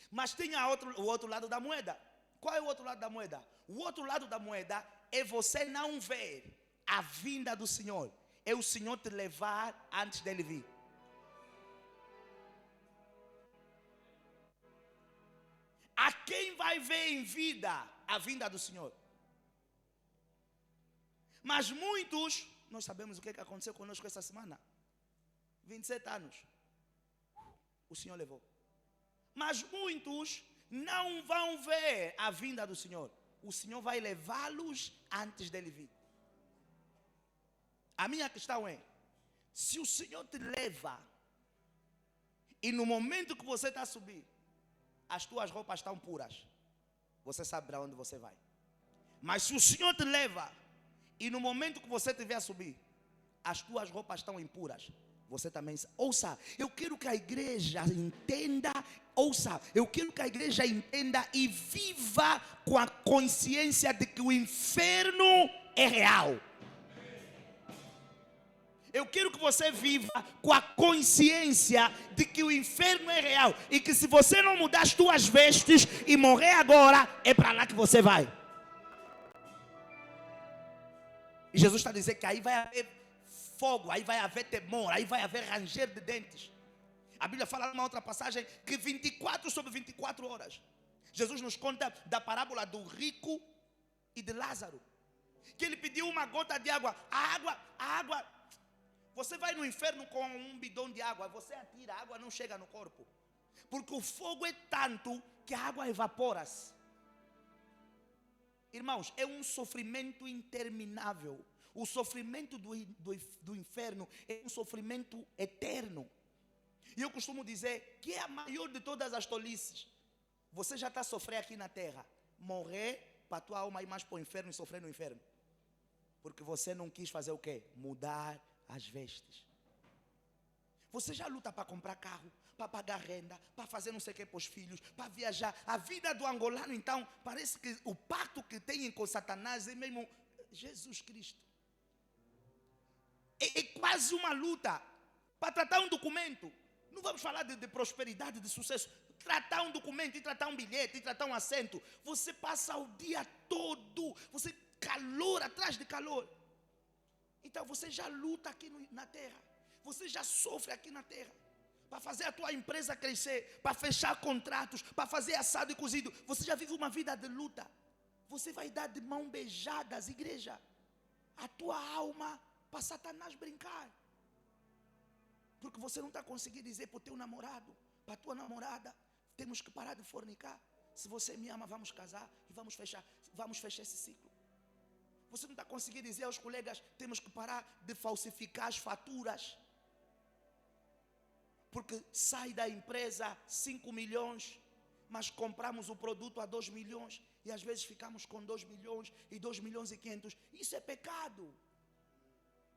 Mas tem o outro lado da moeda. Qual é o outro lado da moeda? O outro lado da moeda é você não ver a vinda do Senhor. É o Senhor te levar antes dele vir. A quem vai ver em vida a vinda do Senhor? Mas muitos, nós sabemos o que aconteceu conosco essa semana. 27 anos. O Senhor levou. Mas muitos não vão ver a vinda do Senhor. O Senhor vai levá-los antes dele vir. A minha questão é, se o Senhor te leva, e no momento que você está a subir, as tuas roupas estão puras, você sabe para onde você vai. Mas se o Senhor te leva, e no momento que você estiver a subir, as tuas roupas estão impuras, você também... Ouça, eu quero que a igreja entenda, eu quero que a igreja entenda e viva com a consciência de que o inferno é real. Eu quero que você viva com a consciência de que o inferno é real e que se você não mudar as tuas vestes e morrer agora, é para lá que você vai. E Jesus está dizendo que aí vai haver fogo, aí vai haver temor, aí vai haver ranger de dentes. A Bíblia fala numa outra passagem que 24 sobre 24 horas. Jesus nos conta da parábola do rico e de Lázaro. Que ele pediu uma gota de água. A água... Você vai no inferno com um bidão de água, você atira, a água não chega no corpo. Porque o fogo é tanto que a água evapora-se. Irmãos, é um sofrimento interminável. O sofrimento do inferno é um sofrimento eterno. E eu costumo dizer que é a maior de todas as tolices. Você já está a sofrer aqui na terra. Morrer para a tua alma ir mais para o inferno e sofrer no inferno. Porque você não quis fazer o quê? Mudar as vestes. Você já luta para comprar carro, para pagar renda, para fazer não sei o que para os filhos, para viajar. A vida do angolano, então, parece que o pacto que tem com Satanás é mesmo Jesus Cristo. É quase uma luta para tratar um documento. Não vamos falar de prosperidade, de sucesso. Tratar um documento, e tratar um bilhete, e tratar um assento. Você passa o dia todo, você calor atrás de calor. Então você já luta aqui na terra. Você já sofre aqui na terra. Para fazer a tua empresa crescer. Para fechar contratos. Para fazer assado e cozido. Você já vive uma vida de luta. Você vai dar de mão beijadas, igreja, a tua alma para Satanás brincar. Porque você não está conseguindo dizer para o teu namorado, para a tua namorada: temos que parar de fornicar. Se você me ama, vamos casar e vamos fechar esse ciclo. Você não está conseguindo dizer aos colegas: temos que parar de falsificar as faturas. Porque sai da empresa 5 milhões, mas compramos o produto a 2 milhões. E às vezes ficamos com 2 milhões e 2 milhões e 500. Isso é pecado.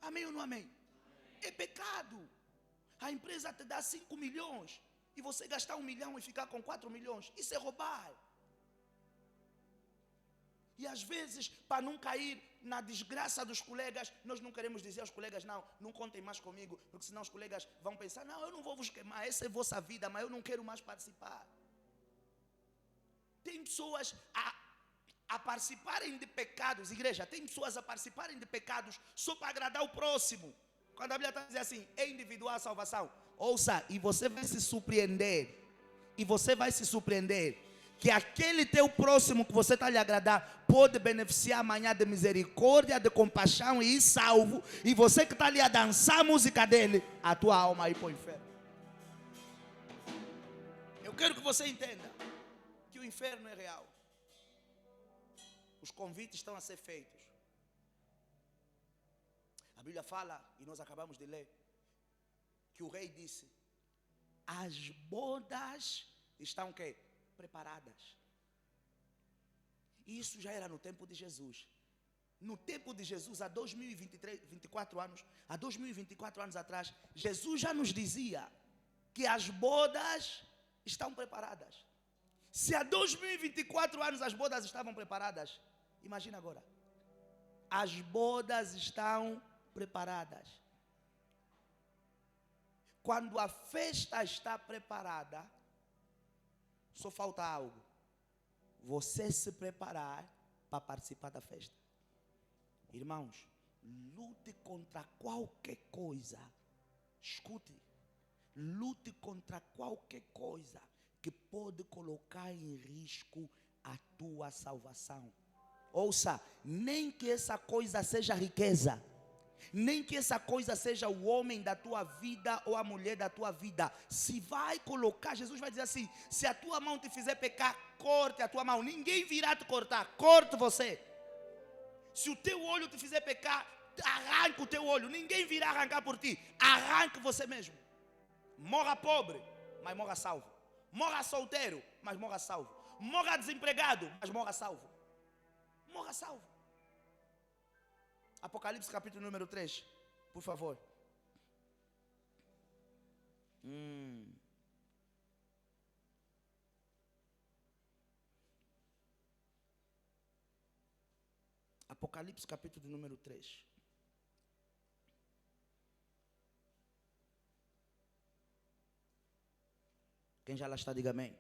Amém ou não amém? É pecado. A empresa te dá 5 milhões e você gastar 1 milhão e ficar com 4 milhões. Isso é roubar. E às vezes, para não cair na desgraça dos colegas, nós não queremos dizer aos colegas: não contem mais comigo, porque senão os colegas vão pensar: não, eu não vou vos queimar, essa é a vossa vida, mas eu não quero mais participar. Tem pessoas a participarem de pecados, igreja, tem pessoas a participarem de pecados só para agradar o próximo. Quando a Bíblia está dizendo assim: é individual a salvação. Ouça, e você vai se surpreender. Que aquele teu próximo que você está a lhe agradar pode beneficiar amanhã de misericórdia, de compaixão e ir salvo. E você que está ali a dançar a música dele, a tua alma ir para o inferno. Eu quero que você entenda que o inferno é real. Os convites estão a ser feitos. A Bíblia fala, e nós acabamos de ler, que o rei disse: as bodas estão o quê? Preparadas. E isso já era no tempo de Jesus. No tempo de Jesus, há 24 anos atrás, Jesus já nos dizia que as bodas estão preparadas. Se há 2024 anos as bodas estavam preparadas, imagina agora. As bodas estão preparadas. Quando a festa está preparada, só falta algo: você se preparar para participar da festa. Irmãos, lute contra qualquer coisa. Escute, lute contra qualquer coisa que pode colocar em risco a tua salvação. Ouça, nem que essa coisa seja riqueza, nem que essa coisa seja o homem da tua vida ou a mulher da tua vida. Se vai colocar, Jesus vai dizer assim: se a tua mão te fizer pecar, corte a tua mão. Ninguém virá te cortar, corte você. Se o teu olho te fizer pecar, arranque o teu olho. Ninguém virá arrancar por ti, arranque você mesmo. Morra pobre, mas morra salvo. Morra solteiro, mas morra salvo. Morra desempregado, mas morra salvo. morra salvo. Apocalipse capítulo número 3, por favor. Apocalipse capítulo número 3. Quem já lá está, diga amém.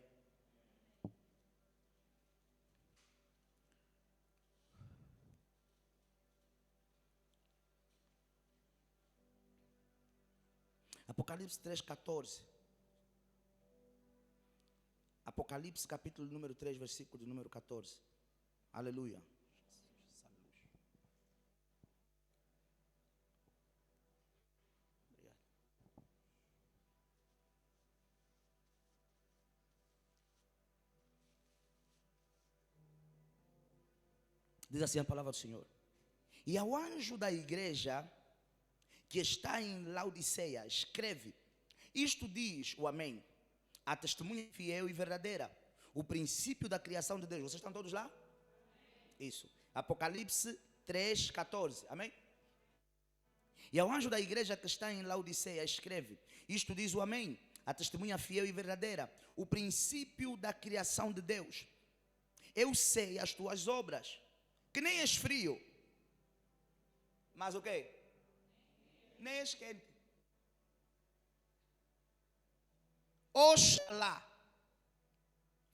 Apocalipse 3,14. Apocalipse capítulo número 3, versículo número 14. Aleluia. Obrigado. Diz assim a palavra do Senhor. E ao anjo da igreja que está em Laodiceia, escreve: isto diz o Amém, a testemunha fiel e verdadeira, o princípio da criação de Deus. Vocês estão todos lá? Isso. Apocalipse 3,14. Amém? E ao anjo da igreja que está em Laodiceia, escreve: isto diz o Amém, a testemunha fiel e verdadeira, o princípio da criação de Deus. Eu sei as tuas obras, que nem és frio, mas o quê? Nem és quente. Oxalá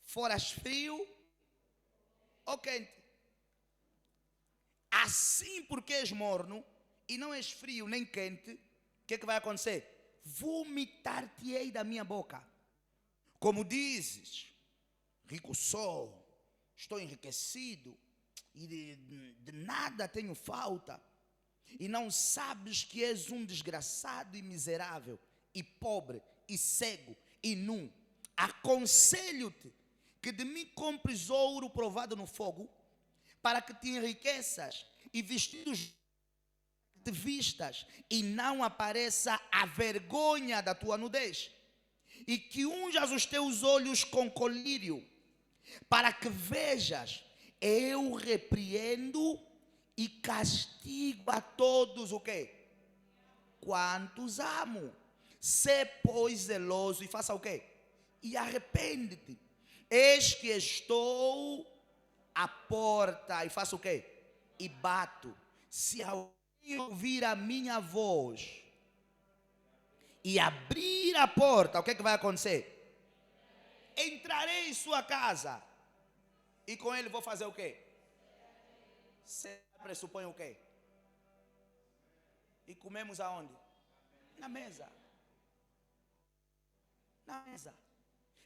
foras frio ou quente. Assim, porque és morno e não és frio nem quente, o que é que vai acontecer? Vomitar-te-ei da minha boca. Como dizes, rico sou, estou enriquecido e de nada tenho falta, e não sabes que és um desgraçado e miserável, e pobre, e cego, e nu. Aconselho-te que de mim compres ouro provado no fogo, para que te enriqueças, e vestidos te vistas, e não apareça a vergonha da tua nudez, e que unjas os teus olhos com colírio, para que vejas. Eu repreendo e castigo a todos o quê? Quantos amo. Sê, pois, zeloso e faça o quê? E arrepende-te. Eis que estou à porta e faço o quê? E bato. Se alguém ouvir a minha voz e abrir a porta, o que é que vai acontecer? Entrarei em sua casa e com ele vou fazer o quê? Você pressupõe o quê? E comemos aonde? Na mesa. Na mesa.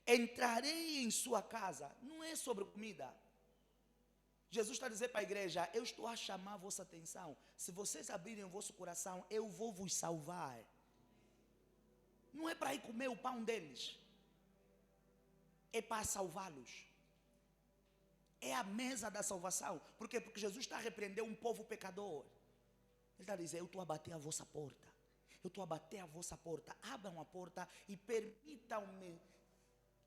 Entrarei em sua casa. Não é sobre comida. Jesus está a dizer para a igreja: eu estou a chamar a vossa atenção. Se vocês abrirem o vosso coração, eu vou vos salvar. Não é para ir comer o pão deles. É para salvá-los. É a mesa da salvação. Por quê? Porque Jesus está a repreender um povo pecador. Ele está a dizer: eu estou a bater a vossa porta. Eu estou a bater a vossa porta. Abram a porta e permitam-me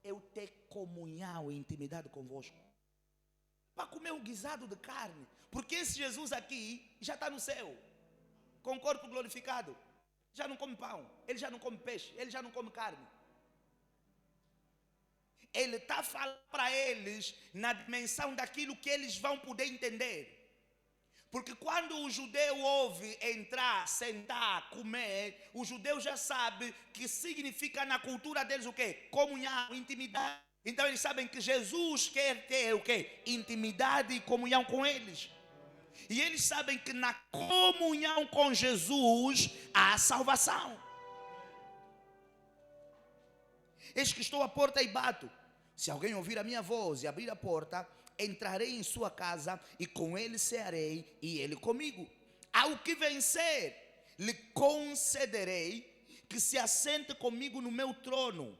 eu ter comunhão e intimidade convosco. Para comer um guisado de carne. Porque esse Jesus aqui já está no céu, com o corpo glorificado. Já não come pão, ele já não come peixe, ele já não come carne. Ele está falando para eles na dimensão daquilo que eles vão poder entender. Porque quando o judeu ouve entrar, sentar, comer, o judeu já sabe que significa na cultura deles o quê? Comunhão, intimidade. Então eles sabem que Jesus quer ter o quê? Intimidade e comunhão com eles. E eles sabem que na comunhão com Jesus há salvação. Eis que estou à porta e bato. Se alguém ouvir a minha voz e abrir a porta, entrarei em sua casa e com ele cearei e ele comigo. Ao que vencer, lhe concederei que se assente comigo no meu trono,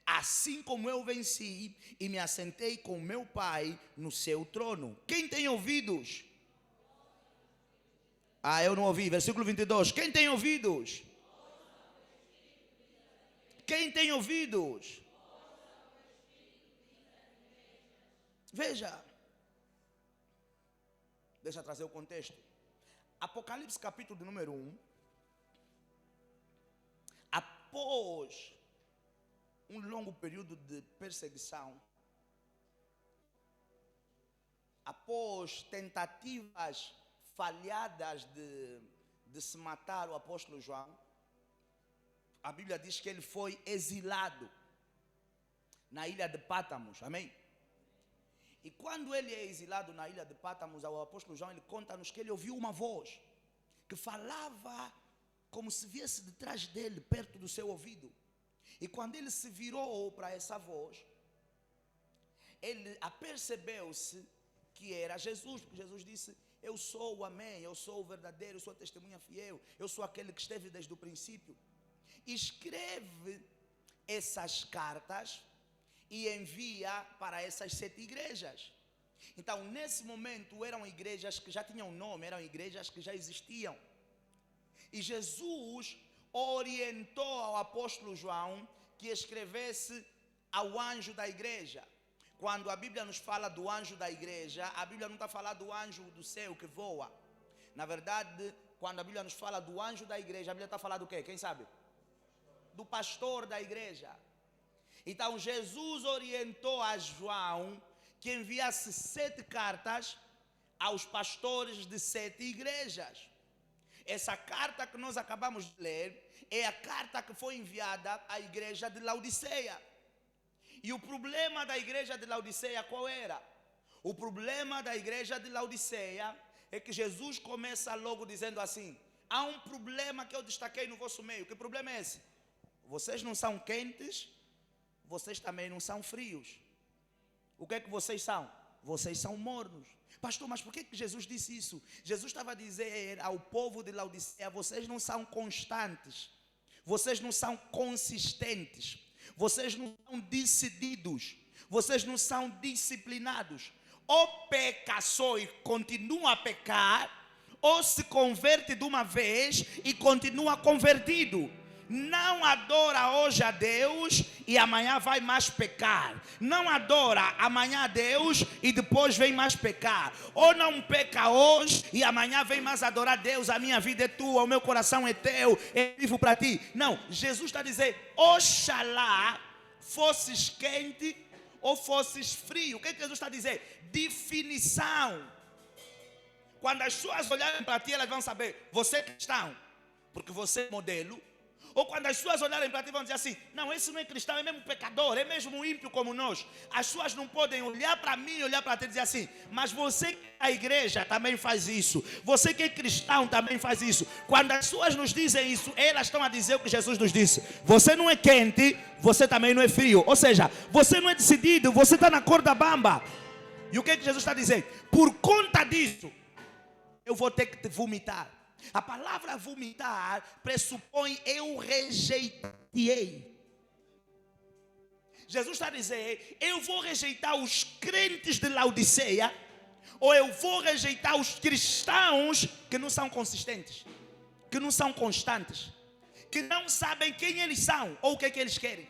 assim como eu venci e me assentei com meu Pai no seu trono. Quem tem ouvidos? Eu não ouvi. Versículo 22. Quem tem ouvidos? Quem tem ouvidos? Veja. Deixa eu trazer o contexto. Apocalipse capítulo de número 1. Após um longo período de perseguição, após tentativas falhadas de se matar o apóstolo João, a Bíblia diz que ele foi exilado na ilha de Pátamos, amém? E quando ele é exilado na ilha de Pátamos, o apóstolo João, ele conta-nos que ele ouviu uma voz que falava como se viesse de trás dele, perto do seu ouvido. E quando ele se virou para essa voz, ele apercebeu-se que era Jesus, porque Jesus disse: eu sou o amém, eu sou o verdadeiro, eu sou a testemunha fiel, eu sou aquele que esteve desde o princípio. Escreve essas cartas e envia para essas 7 igrejas. Então, nesse momento, eram igrejas que já tinham nome, eram igrejas que já existiam. E Jesus orientou ao apóstolo João que escrevesse ao anjo da igreja. Quando a Bíblia nos fala do anjo da igreja, a Bíblia não está falando do anjo do céu que voa. Na verdade, quando a Bíblia nos fala do anjo da igreja, a Bíblia está falando do quê? Quem sabe? Do pastor da igreja. Então Jesus orientou a João que enviasse 7 cartas aos pastores de 7 igrejas. Essa carta que nós acabamos de ler é a carta que foi enviada à igreja de Laodiceia. E o problema da igreja de Laodiceia qual era? O problema da igreja de Laodiceia é que Jesus começa logo dizendo assim: há um problema que eu destaquei no vosso meio. Que problema é esse? Vocês não são quentes, vocês também não são frios. O que é que vocês são? Vocês são mornos. Pastor, mas por que Jesus disse isso? Jesus estava a dizer ao povo de Laodiceia: vocês não são constantes, vocês não são consistentes, vocês não são decididos, vocês não são disciplinados. Ou peca só e continua a pecar, ou se converte de uma vez e continua convertido. Não adora hoje a Deus e amanhã vai mais pecar. Não adora amanhã a Deus e depois vem mais pecar. Ou não peca hoje e amanhã vem mais adorar a Deus. A minha vida é tua, o meu coração é teu, eu vivo para ti. Não, Jesus está a dizer: oxalá fosses quente ou fosses frio. O que é que Jesus está a dizer? Definição. Quando as pessoas olharem para ti, elas vão saber: você é cristão, porque você é modelo. Ou quando as pessoas olharem para ti, vão dizer assim: não, esse não é cristão, é mesmo pecador, é mesmo ímpio como nós. As pessoas não podem olhar para mim e olhar para ti e dizer assim: mas você que é a igreja também faz isso, você que é cristão também faz isso. Quando as pessoas nos dizem isso, elas estão a dizer o que Jesus nos disse: você não é quente, você também não é frio. Ou seja, você não é decidido, você está na corda bamba. E o que é que Jesus está dizendo? Por conta disso, eu vou ter que te vomitar. A palavra vomitar pressupõe eu rejeitei. Jesus está a dizer: eu vou rejeitar os crentes de Laodiceia, ou eu vou rejeitar os cristãos que não são consistentes, que não são constantes, que não sabem quem eles são ou o que é que eles querem.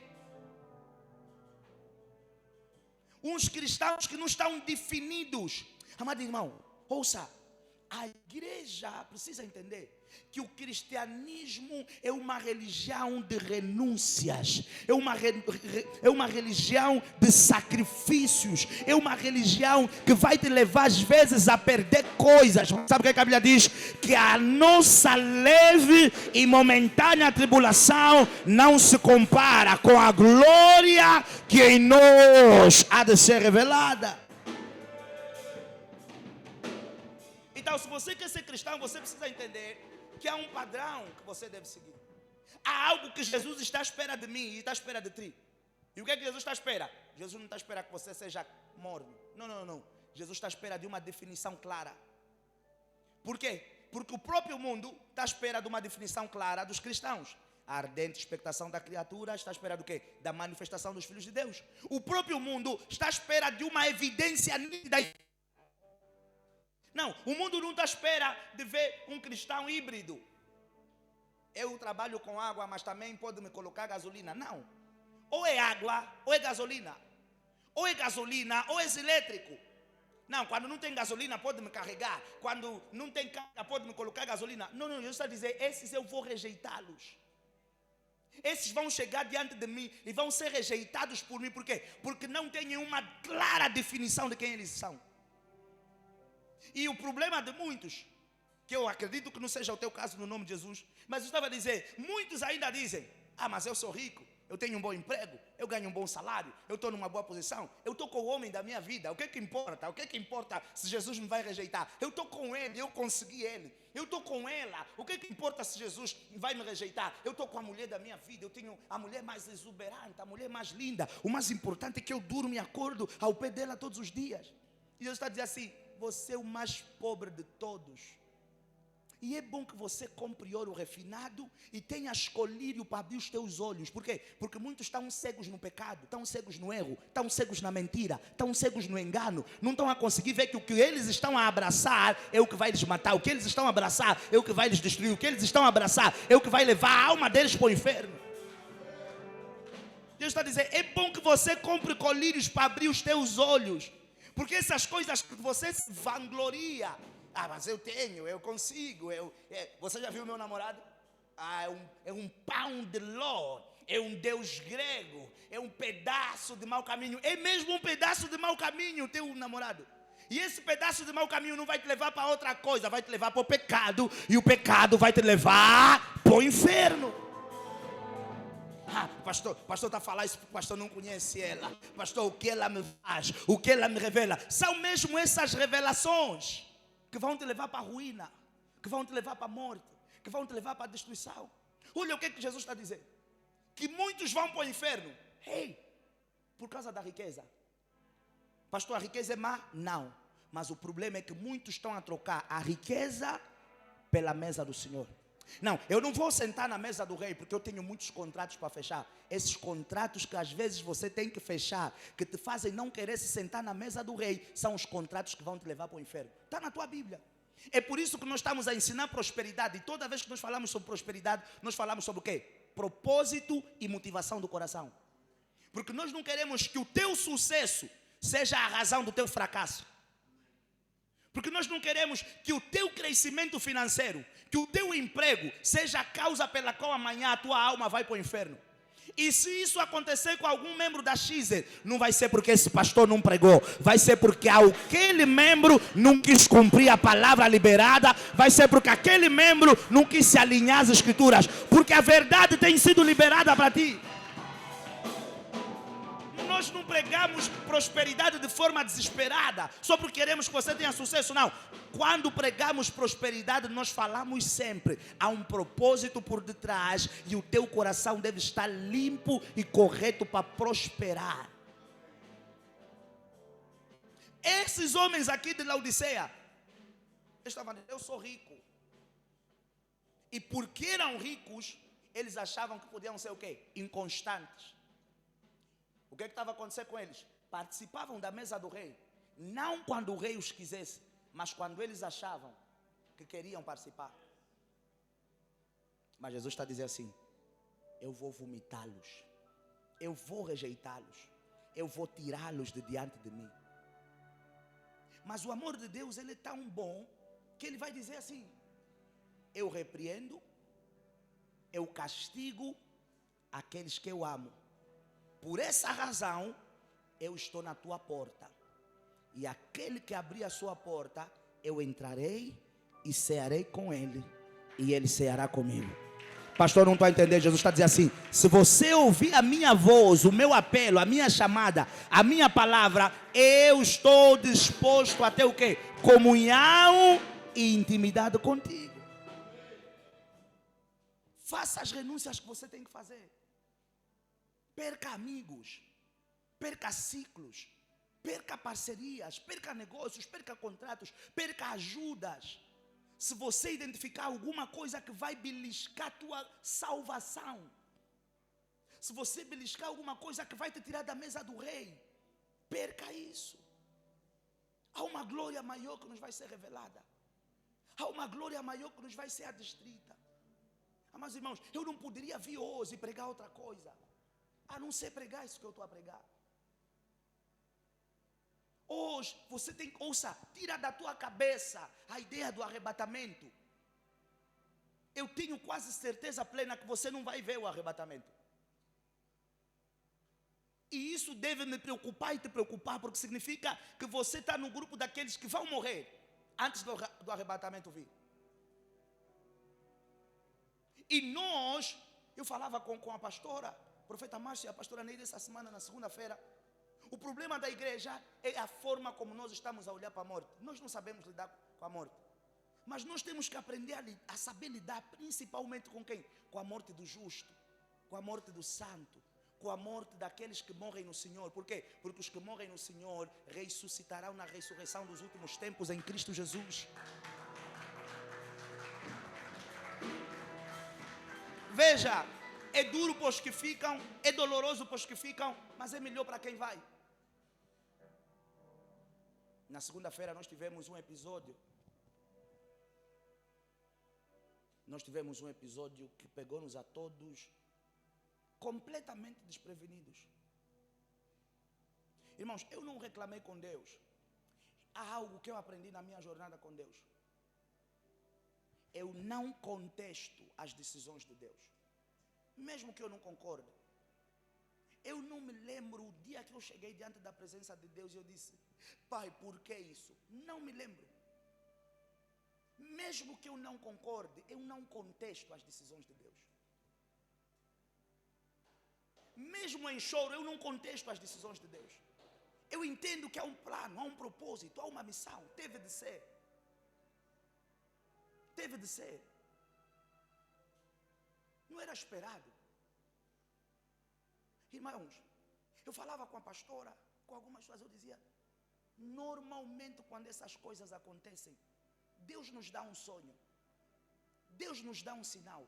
Uns cristãos que não estão definidos. Amado irmão, ouça. A igreja precisa entender que o cristianismo é uma religião de renúncias, é uma religião de sacrifícios, é uma religião que vai te levar às vezes a perder coisas. Sabe o que a Bíblia diz? Que a nossa leve e momentânea tribulação não se compara com a glória que em nós há de ser revelada. Então, se você quer ser cristão, você precisa entender que há um padrão que você deve seguir. Há algo que Jesus está à espera de mim e está à espera de ti. E o que é que Jesus está à espera? Jesus não está à espera que você seja morno. Não. Jesus está à espera de uma definição clara. Por quê? Porque o próprio mundo está à espera de uma definição clara dos cristãos. A ardente expectação da criatura está à espera do quê? Da manifestação dos filhos de Deus. O próprio mundo está à espera de uma evidência nítida. Não, o mundo não está à espera de ver um cristão híbrido. Eu trabalho com água, mas também pode me colocar gasolina. Não. Ou é água, ou é gasolina. Ou é gasolina, ou é elétrico. Não, quando não tem gasolina pode me carregar. Quando não tem carga pode me colocar gasolina. Não, Jesus está a dizer, esses eu vou rejeitá-los. Esses vão chegar diante de mim e vão ser rejeitados por mim. Por quê? Porque não têm uma clara definição de quem eles são. E o problema de muitos, que eu acredito que não seja o teu caso no nome de Jesus, mas eu estava a dizer, muitos ainda dizem, mas eu sou rico, eu tenho um bom emprego, eu ganho um bom salário, eu estou numa boa posição, eu estou com o homem da minha vida, o que importa? O que importa se Jesus me vai rejeitar? Eu estou com ele, eu consegui ele, eu estou com ela, o que importa se Jesus vai me rejeitar? Eu estou com a mulher da minha vida, eu tenho a mulher mais exuberante, a mulher mais linda, o mais importante é que eu durmo e acordo ao pé dela todos os dias. E Jesus está dizendo assim, você é o mais pobre de todos. E é bom que você compre ouro refinado e tenha escolhido para abrir os teus olhos. Por quê? Porque muitos estão cegos no pecado, estão cegos no erro, estão cegos na mentira, estão cegos no engano. Não estão a conseguir ver que o que eles estão a abraçar é o que vai lhes matar. O que eles estão a abraçar é o que vai lhes destruir. O que eles estão a abraçar é o que vai levar a alma deles para o inferno. Deus está a dizer, é bom que você compre colírios para abrir os teus olhos. Porque essas coisas que você se vangloria, mas eu tenho, eu consigo, você já viu meu namorado? É um pound lord, é um deus grego, é um pedaço de mau caminho, é mesmo um pedaço de mau caminho o teu namorado. E esse pedaço de mau caminho não vai te levar para outra coisa, vai te levar para o pecado, e o pecado vai te levar para o inferno. Pastor está a falar isso porque o pastor não conhece ela. Pastor, o que ela me faz, o que ela me revela, são mesmo essas revelações que vão te levar para a ruína, que vão te levar para a morte, que vão te levar para a destruição. Olha o que Jesus está dizendo, que muitos vão para o inferno, por causa da riqueza. Pastor, a riqueza é má? Não, mas o problema é que muitos estão a trocar a riqueza pela mesa do Senhor. Não, eu não vou sentar na mesa do rei porque eu tenho muitos contratos para fechar. Esses contratos que às vezes você tem que fechar, que te fazem não querer se sentar na mesa do rei, são os contratos que vão te levar para o inferno. Está na tua Bíblia. É por isso que nós estamos a ensinar prosperidade. E toda vez que nós falamos sobre prosperidade, nós falamos sobre o quê? Propósito e motivação do coração. Porque nós não queremos que o teu sucesso seja a razão do teu fracasso. Porque nós não queremos que o teu crescimento financeiro, que o teu emprego seja a causa pela qual amanhã a tua alma vai para o inferno. E se isso acontecer com algum membro da Xer, não vai ser porque esse pastor não pregou, vai ser porque aquele membro não quis cumprir a palavra liberada, vai ser porque aquele membro não quis se alinhar às escrituras, porque a verdade tem sido liberada para ti. Nós não pregamos prosperidade de forma desesperada, só porque queremos que você tenha sucesso, não. Quando pregamos prosperidade, nós falamos sempre, há um propósito por detrás e o teu coração deve estar limpo e correto para prosperar. Esses homens aqui de Laodiceia, estavam dizendo, eu sou rico. E porque eram ricos, eles achavam que podiam ser o quê? Inconstantes. O que estava acontecendo com eles? Participavam da mesa do rei, não quando o rei os quisesse, mas quando eles achavam que queriam participar. Mas Jesus está dizendo assim, eu vou vomitá-los, eu vou rejeitá-los, eu vou tirá-los de diante de mim. Mas o amor de Deus, ele é tão bom, que ele vai dizer assim, eu repreendo, eu castigo aqueles que eu amo. Por essa razão, eu estou na tua porta. E aquele que abrir a sua porta, eu entrarei e cearei com ele. E ele ceará comigo. Pastor, não estou a entender. Jesus está dizendo assim, se você ouvir a minha voz, o meu apelo, a minha chamada, a minha palavra, eu estou disposto a ter o quê? Comunhão e intimidade contigo. Faça as renúncias que você tem que fazer. Perca amigos, perca ciclos, perca parcerias, perca negócios, perca contratos, perca ajudas. Se você identificar alguma coisa que vai beliscar a tua salvação, se você beliscar alguma coisa que vai te tirar da mesa do rei, perca isso. Há uma glória maior que nos vai ser revelada. Há uma glória maior que nos vai ser adstrita. Mas irmãos, eu não poderia vir hoje e pregar outra coisa, a não ser pregar isso que eu estou a pregar. Hoje, você tem que, ouça, tira da tua cabeça a ideia do arrebatamento. Eu tenho quase certeza plena que você não vai ver o arrebatamento. E isso deve me preocupar e te preocupar, porque significa que você está no grupo daqueles que vão morrer antes do arrebatamento vir. E nós, eu falava com a pastora, profeta Márcio e a pastora Neide essa semana, na segunda-feira. O problema da igreja é a forma como nós estamos a olhar para a morte. Nós não sabemos lidar com a morte. Mas nós temos que aprender a saber lidar principalmente com quem? Com a morte do justo, com a morte do santo, com a morte daqueles que morrem no Senhor. Por quê? Porque os que morrem no Senhor ressuscitarão na ressurreição dos últimos tempos em Cristo Jesus. Veja, é duro para os que ficam, é doloroso para os que ficam, mas é melhor para quem vai. Na segunda-feira nós tivemos um episódio. Que pegou-nos a todos completamente desprevenidos. Irmãos, eu não reclamei com Deus. Há algo que eu aprendi na minha jornada com Deus. Eu não contesto as decisões de Deus, mesmo que eu não concorde. Eu não me lembro o dia que eu cheguei diante da presença de Deus e eu disse: Pai, por que isso? Não me lembro. Mesmo que eu não concorde, eu não contesto as decisões de Deus. Mesmo em choro, eu não contesto as decisões de Deus. Eu entendo que há um plano, há um propósito, há uma missão. Teve de ser. Teve de ser. Não era esperado. Irmãos, eu falava com a pastora, com algumas pessoas, eu dizia: normalmente quando essas coisas acontecem, Deus nos dá um sonho, Deus nos dá um sinal,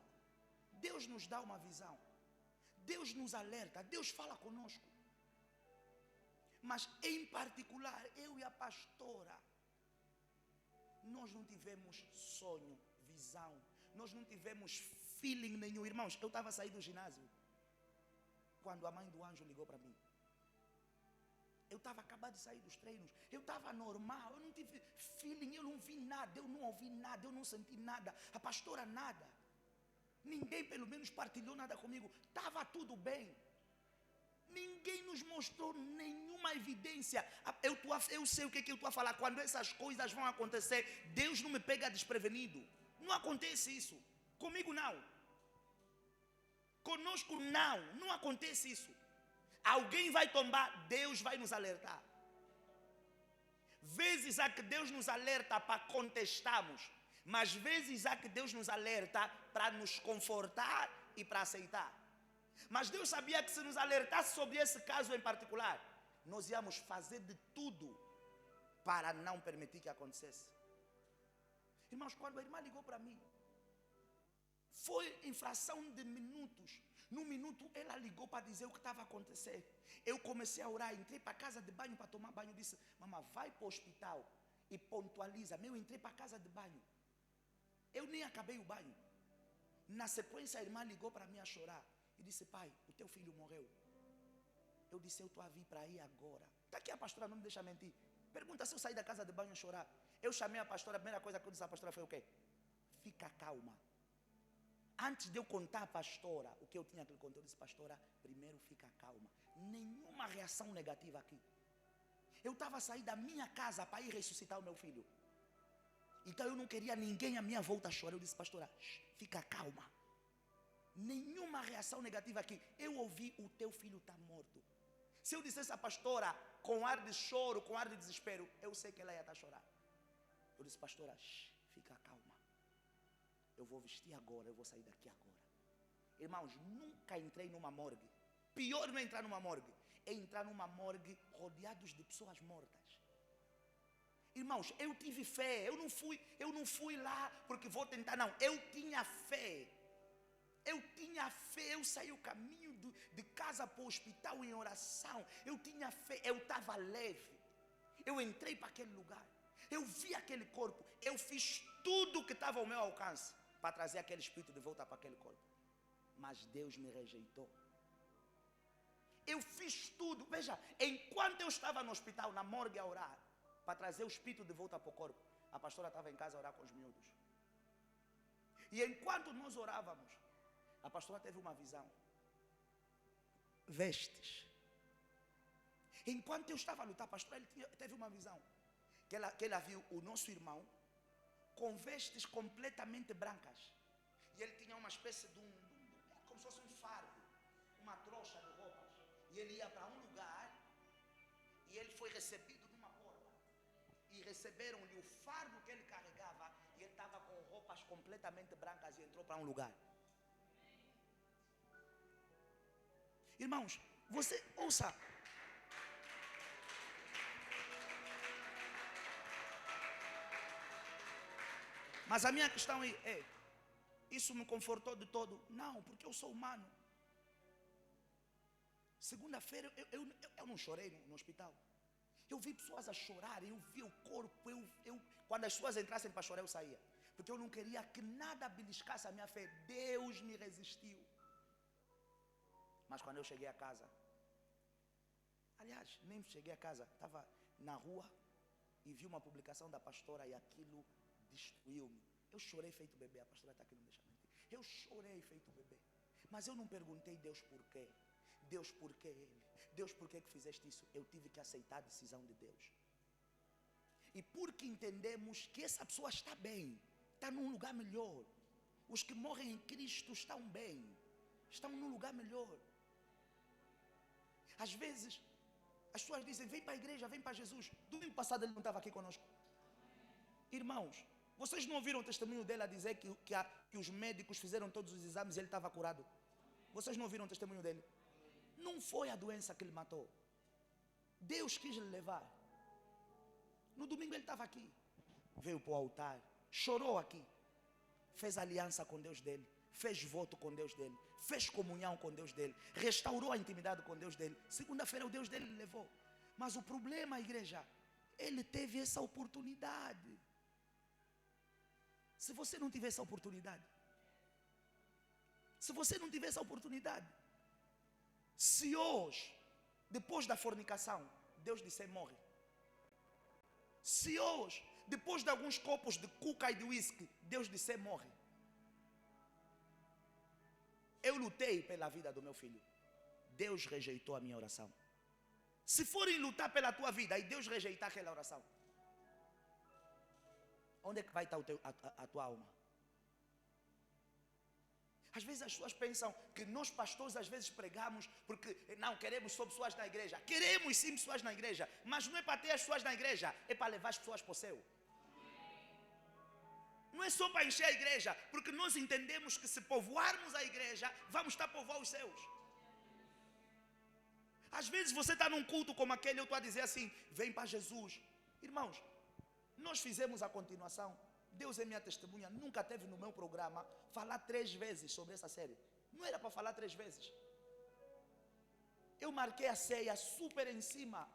Deus nos dá uma visão, Deus nos alerta, Deus fala conosco. Mas em particular, eu e a pastora, nós não tivemos sonho, visão, nós não tivemos feeling nenhum. Irmãos, eu estava a sair do ginásio quando a mãe do anjo ligou para mim. Eu estava acabado de sair dos treinos, eu estava normal, eu não tive feeling, eu não vi nada, eu não ouvi nada, eu não senti nada, a pastora nada, ninguém pelo menos partilhou nada comigo, estava tudo bem, ninguém nos mostrou nenhuma evidência. Eu sei o que eu estou a falar. Quando essas coisas vão acontecer, Deus não me pega desprevenido, não acontece isso, comigo não, conosco não acontece isso. Alguém vai tombar, Deus vai nos alertar. Vezes há que Deus nos alerta para contestarmos, mas vezes há que Deus nos alerta para nos confortar e para aceitar. Mas Deus sabia que se nos alertasse sobre esse caso em particular, nós íamos fazer de tudo para não permitir que acontecesse. Irmãos, quando a irmã ligou para mim, foi em fração de minutos. No minuto ela ligou para dizer o que estava a acontecer. Eu comecei a orar, entrei para a casa de banho para tomar banho. Disse: mamãe, vai para o hospital e pontualiza. Eu entrei para a casa de banho, eu nem acabei o banho. Na sequência a irmã ligou para mim a chorar e disse: pai, o teu filho morreu. Eu disse: eu estou a vir para aí agora. Está aqui a pastora, não me deixa mentir. Pergunta se eu saí da casa de banho a chorar. Eu chamei a pastora, a primeira coisa que eu disse à pastora foi o quê? Fica calma. Antes de eu contar à pastora o que eu tinha que lhe contar, eu disse: pastora, primeiro fica calma. Nenhuma reação negativa aqui. Eu estava a sair da minha casa para ir ressuscitar o meu filho. Então eu não queria ninguém à minha volta chorar. Eu disse: pastora, fica calma. Nenhuma reação negativa aqui. Eu ouvi: o teu filho está morto. Se eu dissesse à pastora com ar de choro, com ar de desespero, eu sei que ela ia estar a chorar. Eu disse: pastora, fica calma. Eu vou vestir agora, eu vou sair daqui agora. Irmãos, nunca entrei numa morgue. Pior não é entrar numa morgue, é entrar numa morgue rodeados de pessoas mortas. Irmãos, eu tive fé, eu não fui lá porque vou tentar, não. Eu tinha fé. Eu saí o caminho de casa para o hospital em oração. Eu tinha fé, eu estava leve. Eu entrei para aquele lugar, eu vi aquele corpo, eu fiz tudo que estava ao meu alcance para trazer aquele espírito de volta para aquele corpo. Mas Deus me rejeitou. Eu fiz tudo. Veja, enquanto eu estava no hospital, na morgue a orar, para trazer o espírito de volta para o corpo, a pastora estava em casa a orar com os miúdos. E enquanto nós orávamos, a pastora teve uma visão. Vestes. Enquanto eu estava a lutar, a pastora teve uma visão. Que ela viu o nosso irmão com vestes completamente brancas. E ele tinha uma espécie de como se fosse um fardo, uma trouxa de roupas. E ele ia para um lugar e ele foi recebido numa porta. E receberam-lhe o fardo que ele carregava e ele estava com roupas completamente brancas e entrou para um lugar. Irmãos, você ouça. Mas a minha questão é, isso me confortou de todo? Não, porque eu sou humano. Segunda-feira eu não chorei no hospital. Eu vi pessoas a chorar, eu vi o corpo, quando as pessoas entrassem para chorar eu saía. Porque eu não queria que nada beliscasse a minha fé. Deus me resistiu. Mas quando eu cheguei a casa, aliás, nem cheguei a casa, estava na rua e vi uma publicação da pastora e aquilo destruiu-me. Eu chorei feito bebê. A pastora está aqui, não deixa mentir. Eu chorei feito bebê. Mas eu não perguntei Deus por quê. Deus por quê ele? Deus por que fizeste isso? Eu tive que aceitar a decisão de Deus. E porque entendemos que essa pessoa está bem, está num lugar melhor. Os que morrem em Cristo estão bem, estão num lugar melhor. Às vezes as pessoas dizem, vem para a igreja, vem para Jesus. Domingo passado ele não estava aqui conosco. Irmãos, vocês não ouviram o testemunho dele a dizer que os médicos fizeram todos os exames e ele estava curado? Vocês não ouviram o testemunho dele? Não foi a doença que ele matou. Deus quis lhe levar. No domingo ele estava aqui. Veio para o altar, chorou aqui. Fez aliança com Deus dele. Fez voto com Deus dele. Fez comunhão com Deus dele. Restaurou a intimidade com Deus dele. Segunda-feira o Deus dele lhe levou. Mas o problema, igreja, ele teve essa oportunidade. Se você não tiver essa oportunidade, se hoje, depois da fornicação, Deus disser morre. Se hoje, depois de alguns copos de cuca e de uísque, Deus disser morre. Eu lutei pela vida do meu filho. Deus rejeitou a minha oração. Se forem lutar pela tua vida e Deus rejeitar aquela oração, onde é que vai estar a tua alma? Às vezes as pessoas pensam que nós pastores às vezes pregamos porque não queremos só pessoas na igreja. Queremos sim pessoas na igreja, mas não é para ter as pessoas na igreja, é para levar as pessoas para o céu. Não é só para encher a igreja, porque nós entendemos que se povoarmos a igreja, vamos estar a povoar os céus. Às vezes você está num culto como aquele, eu estou a dizer assim, vem para Jesus. Irmãos, nós fizemos a continuação. Deus é minha testemunha, nunca teve no meu programa falar 3 vezes sobre essa série. Não era para falar 3 vezes. Eu marquei a ceia super em cima,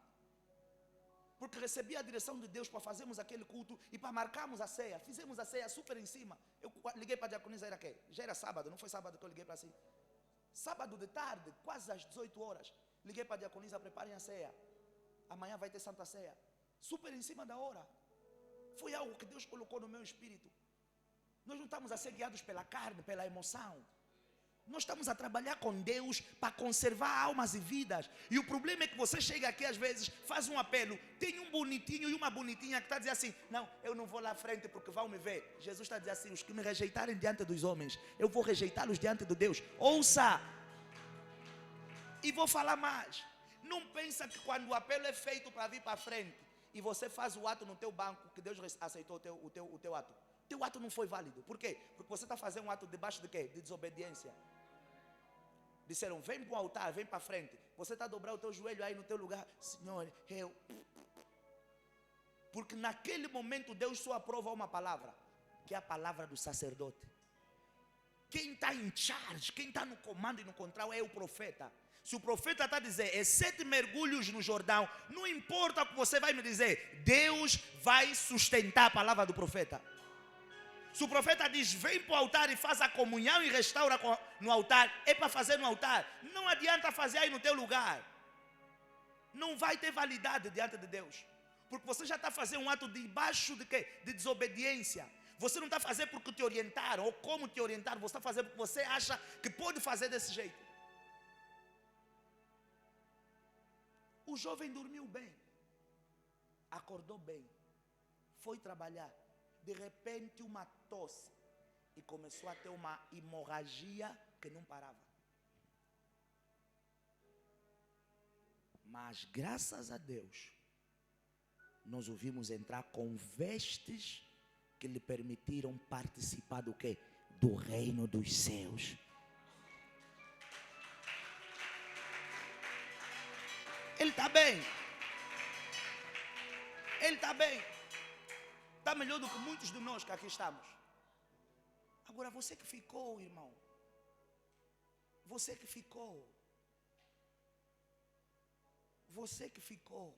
porque recebi a direção de Deus para fazermos aquele culto e para marcarmos a ceia. Fizemos a ceia super em cima. Eu liguei para a diaconisa, era quê? Já era sábado, não foi sábado que eu liguei para si. Sábado de tarde, quase às 18 horas. Liguei para a diaconisa, preparem a ceia. Amanhã vai ter Santa Ceia. Super em cima da hora. Foi algo que Deus colocou no meu espírito. Nós não estamos a ser guiados pela carne, pela emoção. Nós estamos a trabalhar com Deus para conservar almas e vidas. E o problema é que você chega aqui às vezes, faz um apelo, tem um bonitinho e uma bonitinha que está a dizer assim, não, eu não vou lá à frente porque vão me ver. Jesus está a dizer assim, os que me rejeitarem diante dos homens, eu vou rejeitá-los diante de Deus. Ouça! E vou falar mais. Não pensa que quando o apelo é feito para vir para frente, e você faz o ato no teu banco, que Deus aceitou o teu ato. Teu ato não foi válido. Por quê? Porque você está fazendo um ato debaixo de quê? De desobediência. Disseram, vem para o altar, vem para frente. Você está a dobrar o teu joelho aí no teu lugar. Senhor, eu... Porque naquele momento Deus só aprova uma palavra, que é a palavra do sacerdote. Quem está em charge, quem está no comando e no controle é o profeta. Se o profeta está a dizer, é 7 mergulhos no Jordão, não importa o que você vai me dizer, Deus vai sustentar a palavra do profeta. Se o profeta diz, vem para o altar e faz a comunhão e restaura no altar, é para fazer no altar. Não adianta fazer aí no teu lugar. Não vai ter validade diante de Deus. Porque você já está fazendo um ato debaixo de quê? De desobediência. Você não está fazendo porque te orientaram, ou como te orientaram, você está fazendo porque você acha que pode fazer desse jeito. O jovem dormiu bem, acordou bem, foi trabalhar. De repente uma tosse e começou a ter uma hemorragia que não parava. Mas graças a Deus, nós o vimos entrar com vestes que lhe permitiram participar do quê? Do reino dos céus. Ele está bem. Ele está bem. Está melhor do que muitos de nós que aqui estamos. Agora você que ficou, irmão. Você que ficou. Você que ficou.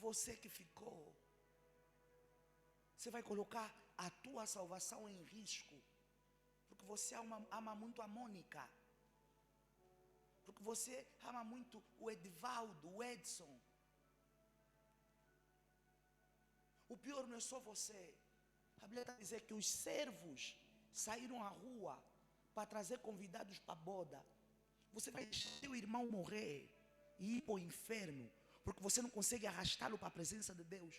Você que ficou. Você vai colocar a tua salvação em risco. Porque você ama muito a Mônica. Porque você ama muito o Edvaldo, o Edson. O pior não é só você. A Bíblia está dizendo que os servos saíram à rua para trazer convidados para a boda. Você vai deixar teu irmão morrer e ir para o inferno, porque você não consegue arrastá-lo para a presença de Deus.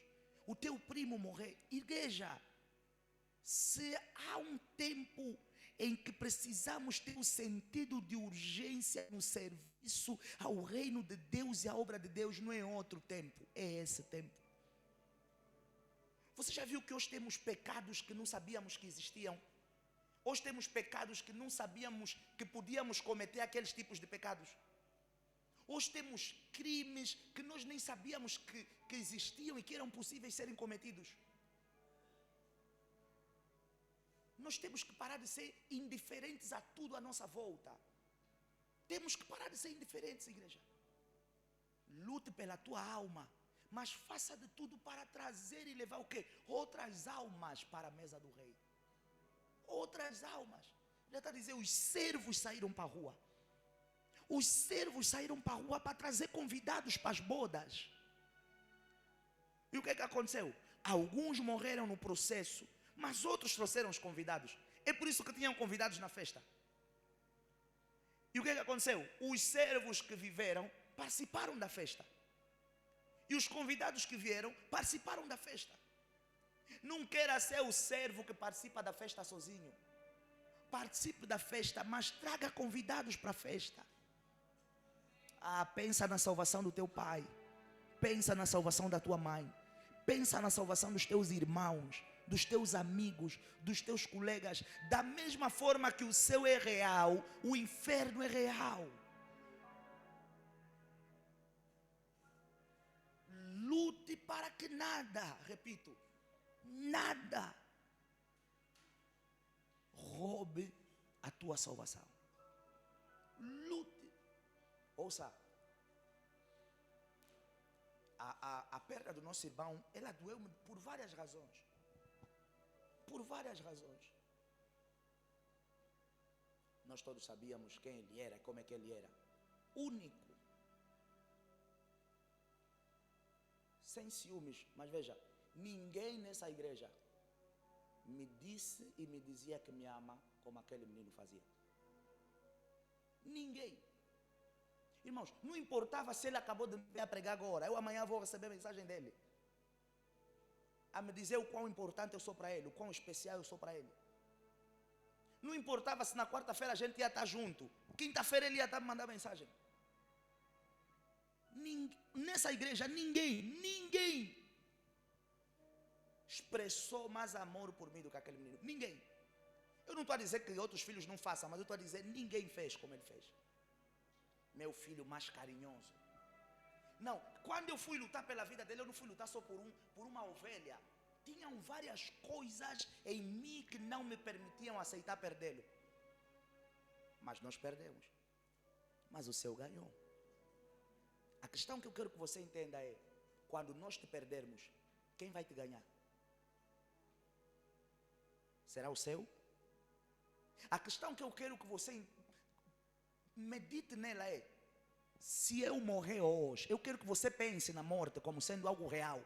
O teu primo morrer. Igreja, se há um tempo em que precisamos ter um sentido de urgência no serviço ao reino de Deus e à obra de Deus, não é outro tempo, é esse tempo. Você já viu que hoje temos pecados que não sabíamos que existiam? Hoje temos pecados que não sabíamos que podíamos cometer aqueles tipos de pecados. Hoje temos crimes que nós nem sabíamos que existiam e que eram possíveis serem cometidos. Nós temos que parar de ser indiferentes a tudo à nossa volta. Temos que parar de ser indiferentes, igreja. Lute pela tua alma, mas faça de tudo para trazer e levar o quê? Outras almas para a mesa do rei. Outras almas. Já está dizendo, os servos saíram para a rua. Os servos saíram para a rua para trazer convidados para as bodas. E o que aconteceu? Alguns morreram no processo, mas outros trouxeram os convidados. É por isso que tinham convidados na festa. E o que aconteceu? Os servos que viveram participaram da festa. E os convidados que vieram participaram da festa. Não queira ser o servo que participa da festa sozinho. Participe da festa, mas traga convidados para a festa. Pensa na salvação do teu pai. Pensa na salvação da tua mãe. Pensa na salvação dos teus irmãos, dos teus amigos, dos teus colegas. Da mesma forma que o céu é real, o inferno é real. Lute para que nada, repito, nada roube a tua salvação. Lute. Ouça, a perda do nosso irmão, ela doeu por várias razões. Por várias razões. Nós todos sabíamos quem ele era, como é que ele era. Único. Sem ciúmes. Mas veja, ninguém nessa igreja me disse e me dizia que me ama como aquele menino fazia. Ninguém. Irmãos, não importava se ele acabou de me pregar agora. Eu amanhã vou receber a mensagem dele. A me dizer o quão importante eu sou para ele, o quão especial eu sou para ele. Não importava se na quarta-feira a gente ia estar junto. Quinta-feira ele ia estar me mandando mensagem. Nessa igreja, ninguém expressou mais amor por mim do que aquele menino. Ninguém. Eu não estou a dizer que outros filhos não façam, mas eu estou a dizer ninguém fez como ele fez. Meu filho mais carinhoso. Não, quando eu fui lutar pela vida dele, eu não fui lutar só por uma ovelha. Tinham várias coisas em mim que não me permitiam aceitar perdê-lo. Mas nós perdemos. Mas o seu ganhou. A questão que eu quero que você entenda é, quando nós te perdermos, quem vai te ganhar? será o seu? A questão que eu quero que você medite nela é: se eu morrer hoje, eu quero que você pense na morte como sendo algo real.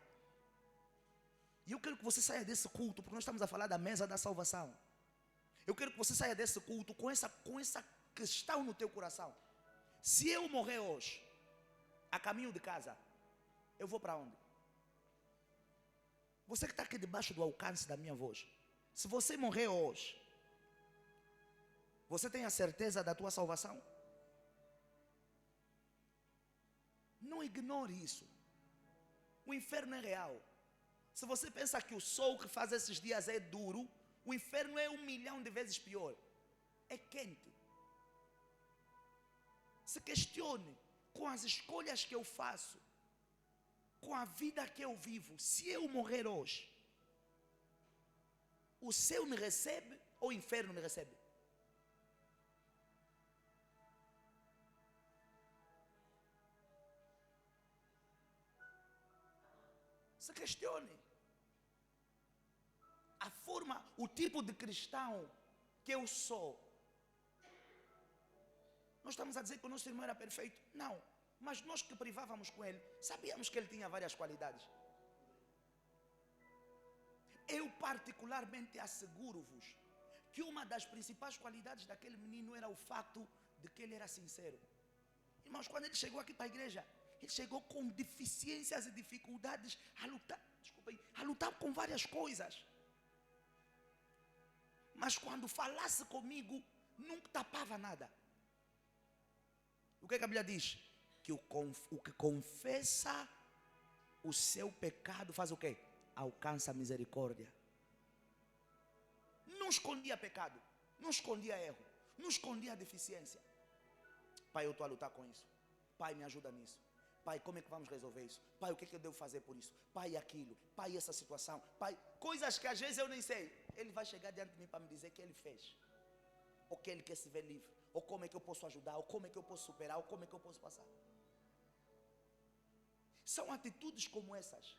E eu quero que você saia desse culto, porque nós estamos a falar da mesa da salvação. Eu quero que você saia desse culto com essa questão no teu coração. Se eu morrer hoje, a caminho de casa, eu vou para onde? Você que está aqui debaixo do alcance da minha voz, se você morrer hoje, você tem a certeza da tua salvação? Não ignore isso. O inferno é real. Se você pensa que o sol que faz esses dias é duro, o inferno é 1.000.000 de vezes pior. É quente. Se questione com as escolhas que eu faço, com a vida que eu vivo. Se eu morrer hoje, o céu me recebe ou o inferno me recebe? Se questione. A forma, o tipo de cristão que eu sou. Nós estamos a dizer que o nosso irmão era perfeito? Não. Mas nós que privávamos com ele, sabíamos que ele tinha várias qualidades. Eu particularmente asseguro-vos que uma das principais qualidades daquele menino era o fato de que ele era sincero. Irmãos, quando ele chegou aqui para a igreja, ele chegou com deficiências e dificuldades a lutar com várias coisas. Mas quando falasse comigo, nunca tapava nada. O que a Bíblia diz? Que o que confessa o seu pecado faz o quê? Alcança a misericórdia. Não escondia pecado, não escondia erro, não escondia deficiência. Pai, eu estou a lutar com isso. Pai, me ajuda nisso. Pai, como é que vamos resolver isso? Pai, o que é que eu devo fazer por isso? Pai, aquilo. Pai, essa situação. Pai, coisas que às vezes eu nem sei. Ele vai chegar diante de mim para me dizer que ele fez. Ou que ele quer se ver livre. Ou como é que eu posso ajudar. Ou como é que eu posso superar. Ou como é que eu posso passar. São atitudes como essas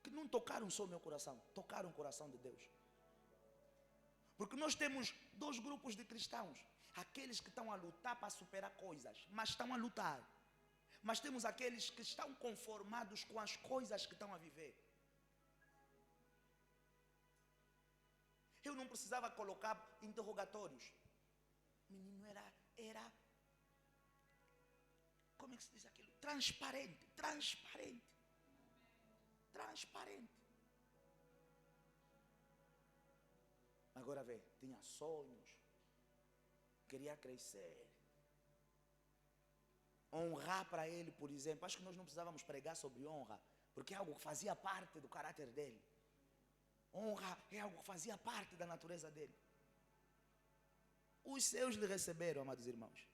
que não tocaram só o meu coração. Tocaram o coração de Deus. Porque nós temos dois grupos de cristãos. Aqueles que estão a lutar para superar coisas. Mas estão a lutar. Mas temos aqueles que estão conformados com as coisas que estão a viver. Eu não precisava colocar interrogatórios. O menino era como é que se diz aquilo? Transparente. Agora vê, tinha sonhos, queria crescer. Honrar para ele, por exemplo. Acho que nós não precisávamos pregar sobre honra, porque é algo que fazia parte do caráter dele. Honra é algo que fazia parte da natureza dele. Os seus lhe receberam, amados irmãos.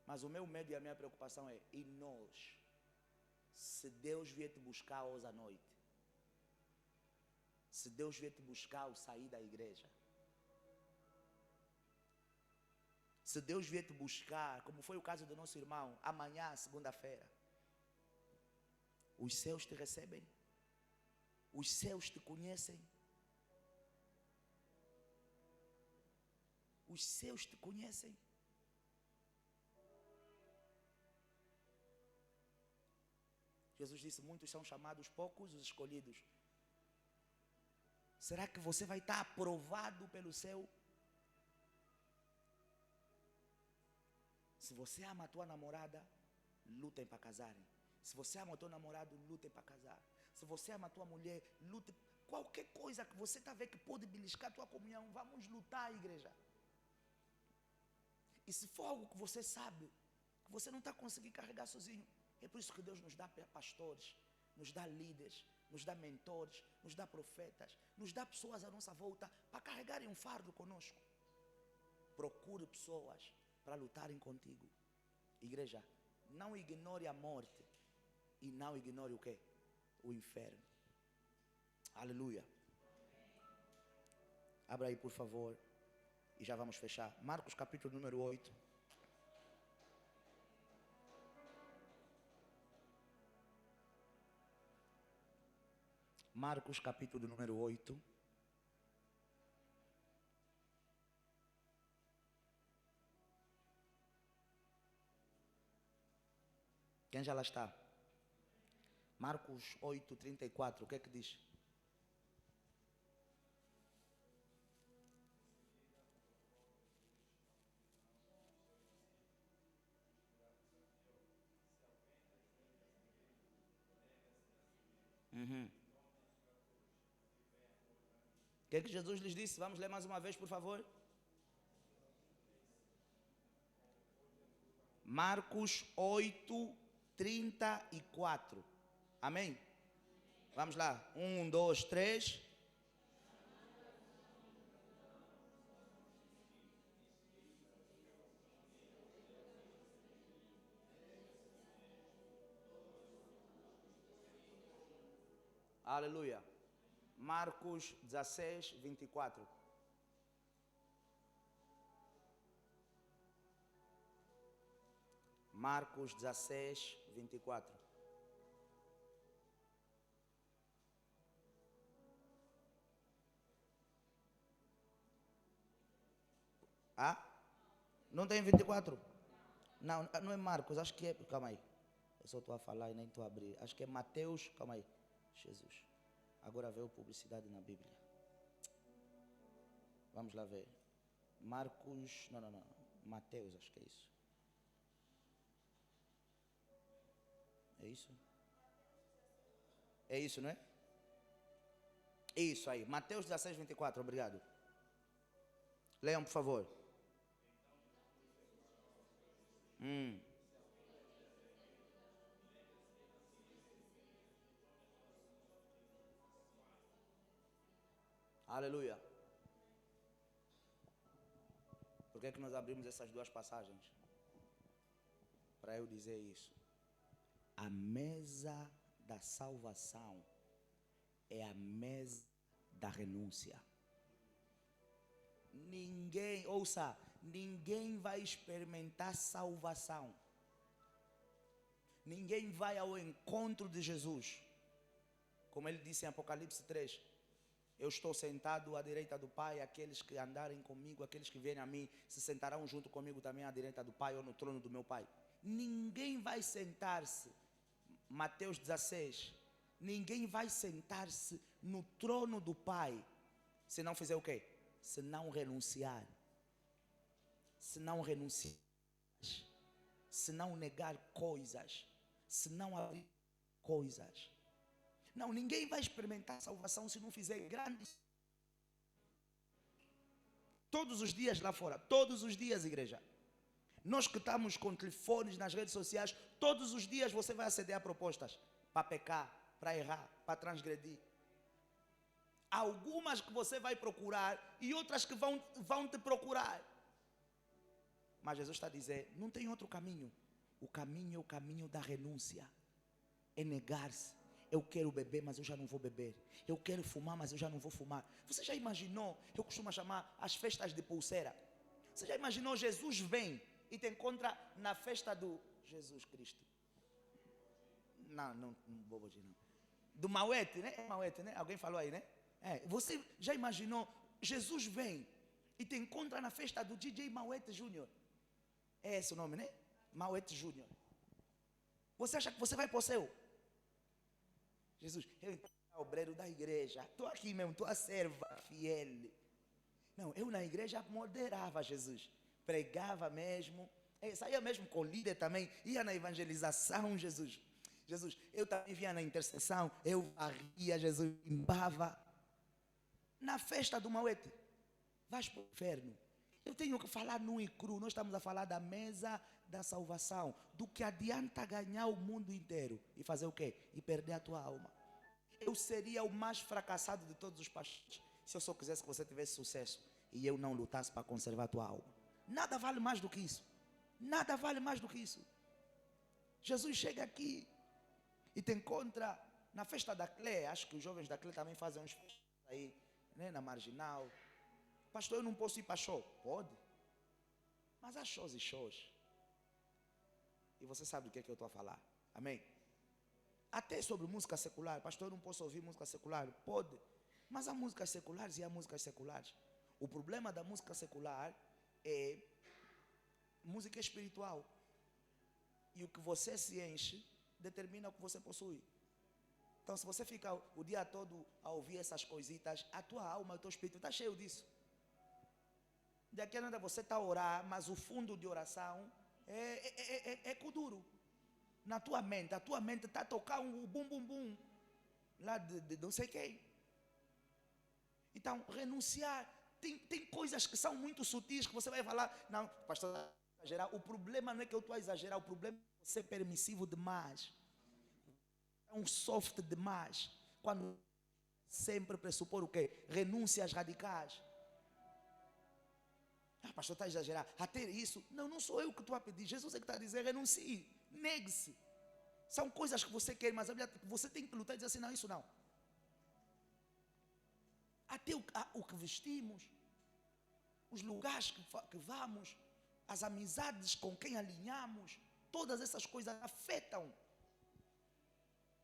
Mas o meu medo e a minha preocupação é: e nós? Se Deus vier te buscar hoje à noite, se Deus vier te buscar ao sair da igreja, se Deus vier te buscar, como foi o caso do nosso irmão, amanhã, segunda-feira, os céus te recebem? Os céus te conhecem? Os céus te conhecem? Jesus disse: muitos são chamados, poucos os escolhidos. Será que você vai estar aprovado pelo céu? Se você ama a tua namorada, lutem para casarem. Se você ama o teu namorado, lutem para casar. Se você ama a tua mulher, lute. Qualquer coisa que você está vendo que pode beliscar a tua comunhão, vamos lutar, igreja. E se for algo que você sabe, que você não está conseguindo carregar sozinho, é por isso que Deus nos dá pastores, nos dá líderes, nos dá mentores, nos dá profetas, nos dá pessoas à nossa volta para carregarem um fardo conosco. Procure pessoas para lutarem contigo. Igreja, não ignore a morte e não ignore o quê? O inferno. Aleluia. Abra aí, por favor, e já vamos fechar. Marcos capítulo número 8. Marcos capítulo número 8. Quem já lá está? Marcos 8, 34, o que é que diz? O que é que Jesus lhes disse? Vamos ler mais uma vez, por favor. Marcos 8, 34. Amém? Vamos lá. 1, 2, 3. Aleluia. Marcos 16, 24. Marcos 16, 24. Ah? Não tem 24? Não, não é Marcos, acho que é. Calma aí. Eu só estou a falar e nem estou a abrir. Acho que é Mateus. Calma aí. Jesus. Agora veio publicidade na Bíblia. Vamos lá ver. Marcos. Não. Mateus, acho que é isso. É isso? É isso, não é? Isso aí. Mateus 16, 24. Obrigado. Leiam, por favor. Aleluia. Por que é que nós abrimos essas duas passagens? Para eu dizer isso. A mesa da salvação é a mesa da renúncia. Ninguém, ouça, ninguém vai experimentar salvação. Ninguém vai ao encontro de Jesus. Como ele disse em Apocalipse 3. Eu estou sentado à direita do Pai, aqueles que andarem comigo, aqueles que vierem a mim, se sentarão junto comigo também à direita do Pai ou no trono do meu Pai. Ninguém vai sentar-se, Mateus 16, ninguém vai sentar-se no trono do Pai, se não fizer o quê? Se não renunciar. Se não renunciar. Se não negar coisas. Se não abrir coisas. Não, ninguém vai experimentar salvação se não fizer grandes. Todos os dias lá fora, todos os dias, igreja. Nós que estamos com telefones nas redes sociais, todos os dias você vai aceder a propostas para pecar, para errar, para transgredir. Algumas que você vai procurar e outras que vão te procurar. Mas Jesus está a dizer, não tem outro caminho. O caminho é o caminho da renúncia. É negar-se. Eu quero beber, mas eu já não vou beber. Eu quero fumar, mas eu já não vou fumar. Você já imaginou? Eu costumo chamar as festas de pulseira. Você já imaginou? Jesus vem e te encontra na festa do Jesus Cristo. Não Boboji não. Do Mauete, né? É Mauete, né? Alguém falou aí, né? Você já imaginou? Jesus vem e te encontra na festa do DJ Mauete Júnior. É esse o nome, né? Mauete Júnior. Você acha que você vai para o céu? Jesus, eu sou obreiro da igreja. Estou aqui mesmo, estou a serva fiel. Não, eu na igreja moderava Jesus. Pregava mesmo. Saía mesmo com líder também. Ia na evangelização, Jesus. Jesus, eu também via na intercessão. Eu varria, Jesus limpava. Na festa do Mauete. Vais para o inferno. Eu tenho que falar nu e cru. Nós estamos a falar da mesa da salvação. Do que adianta ganhar o mundo inteiro. E fazer o quê? E perder a tua alma. Eu seria o mais fracassado de todos os pastores se eu só quisesse que você tivesse sucesso e eu não lutasse para conservar a tua alma. Nada vale mais do que isso. Nada vale mais do que isso. Jesus chega aqui e te encontra na festa da Clé. Acho que os jovens da Clé também fazem uns festas aí, né, na Marginal. Pastor, eu não posso ir para show. Pode. Mas há shows e shows. E você sabe do que é que eu estou a falar. Amém? Até sobre música secular. Pastor, eu não posso ouvir música secular. Pode. Mas há músicas seculares e há músicas seculares. O problema da música secular é música espiritual. E o que você se enche determina o que você possui. Então, se você fica o dia todo a ouvir essas coisitas, a tua alma, o teu espírito está cheio disso. Daqui a nada você está a orar, mas o fundo de oração é duro. Na tua mente, a tua mente está a tocar um bum bum bum lá de não sei quem. Então, renunciar. Tem coisas que são muito sutis que você vai falar, não, pastor, exagerar. O problema não é que eu estou a exagerar, o problema é ser permissivo demais. É um soft demais. Quando sempre pressupor o quê? Renúncias radicais. Ah, pastor, está a exagerar. Até isso. Não sou eu que estou a pedir. Jesus é que está a dizer, renuncie. Negue-se. São coisas que você quer, mas você tem que lutar e dizer assim, não, isso não. Até o que vestimos, os lugares que vamos, as amizades com quem alinhamos, todas essas coisas afetam.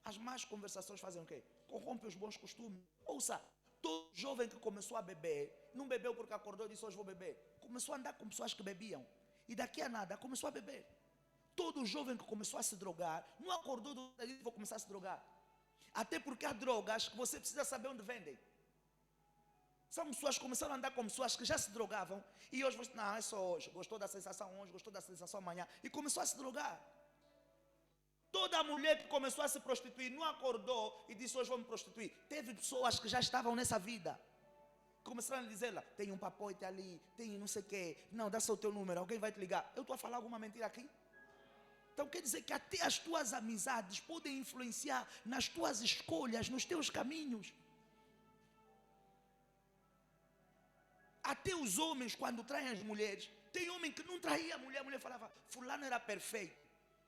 As más conversações fazem o quê? Corrompem os bons costumes. Ouça, todo jovem que começou a beber, não bebeu porque acordou e disse, hoje vou beber. Começou a andar com pessoas que bebiam. E daqui a nada começou a beber. Todo jovem que começou a se drogar, não acordou e disse, vou começar a se drogar. Até porque há drogas que você precisa saber onde vendem. São pessoas que começaram a andar com pessoas que já se drogavam. E hoje você, não, é só hoje. Gostou da sensação hoje, gostou da sensação amanhã. E começou a se drogar. Toda mulher que começou a se prostituir não acordou e disse, hoje vou me prostituir. Teve pessoas que já estavam nessa vida. Começaram a dizer lá, tem um papoite ali, tem não sei o quê. Não, dá só o teu número, alguém vai te ligar. Eu estou a falar alguma mentira aqui? Então quer dizer que até as tuas amizades podem influenciar nas tuas escolhas, nos teus caminhos. Até os homens, quando traem as mulheres, tem homem que não traía a mulher falava, fulano era perfeito.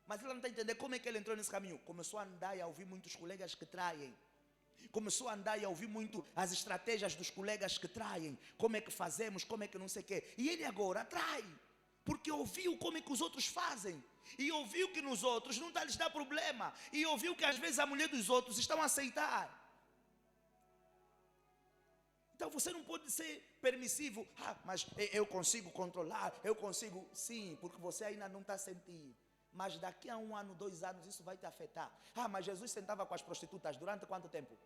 Mas ela não está entendendo como é que ele entrou nesse caminho. Começou a andar e a ouvir muitos colegas que traem. Começou a andar e a ouvir muito as estratégias dos colegas que traem. Como é que fazemos, como é que não sei o quê. E ele agora trai. Porque ouviu como é que os outros fazem. E ouviu que nos outros não lhes dá problema. E ouviu que às vezes a mulher dos outros estão a aceitar. Então você não pode ser permissivo. Ah, mas eu consigo controlar, eu consigo. Sim, porque você ainda não está sentindo. Mas daqui a 1 ano, 2 anos, isso vai te afetar. Ah, mas Jesus sentava com as prostitutas durante quanto tempo?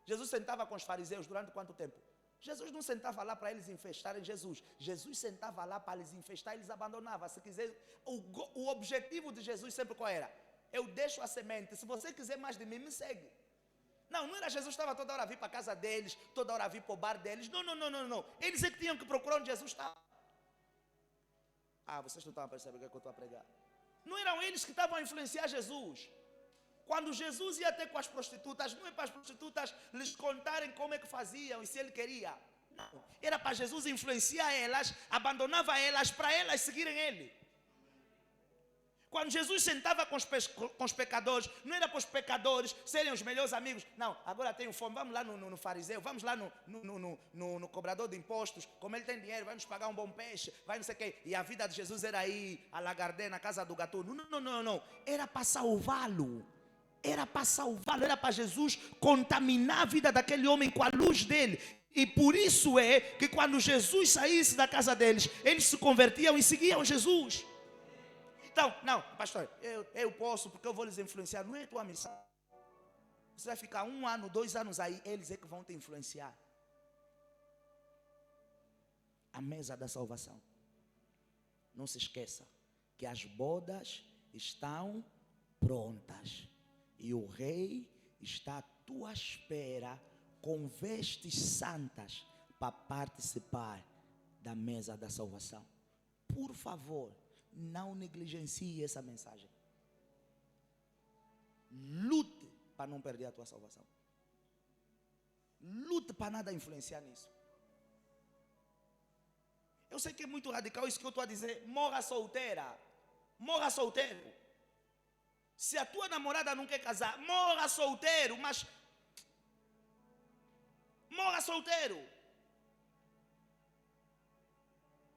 Jesus sentava com os fariseus durante quanto tempo? Jesus não sentava lá para eles infestarem Jesus. Jesus sentava lá para eles infestar e eles abandonavam. Se quiser, o objetivo de Jesus sempre qual era? Eu deixo a semente. Se você quiser mais de mim, me segue. Não era Jesus que estava toda hora a vir para a casa deles, toda hora a vir para o bar deles. Não. Eles é que tinham que procurar onde Jesus estava. Ah, vocês não estão a perceber o que é que eu estou a pregar. Não eram eles que estavam a influenciar Jesus. Quando Jesus ia ter com as prostitutas, não é para as prostitutas lhes contarem como é que faziam e se ele queria. Não, era para Jesus influenciar elas, abandonava elas para elas seguirem ele. Quando Jesus sentava com os pecadores, não era para os pecadores serem os melhores amigos. Não, agora tenho fome, vamos lá no fariseu, vamos lá no cobrador de impostos. Como ele tem dinheiro, vai nos pagar um bom peixe, vai não sei o quê. E a vida de Jesus era aí, a Lagardé, na casa do gatuno. Não. Era para salvá-lo. Era para Jesus contaminar a vida daquele homem com a luz dele. E por isso é que quando Jesus saísse da casa deles, eles se convertiam e seguiam Jesus. Então, não, pastor, eu posso porque eu vou lhes influenciar. Não é tua missão. Você vai ficar 1 ano, 2 anos aí, eles é que vão te influenciar. A mesa da salvação. Não se esqueça que as bodas estão prontas. E o rei está à tua espera com vestes santas para participar da mesa da salvação. Por favor, não negligencie essa mensagem. Lute para não perder a tua salvação. Lute para nada influenciar nisso. Eu sei que é muito radical isso que eu estou a dizer. Morra solteira. Morra solteiro. Se a tua namorada não quer casar, morra solteiro, mas morra solteiro.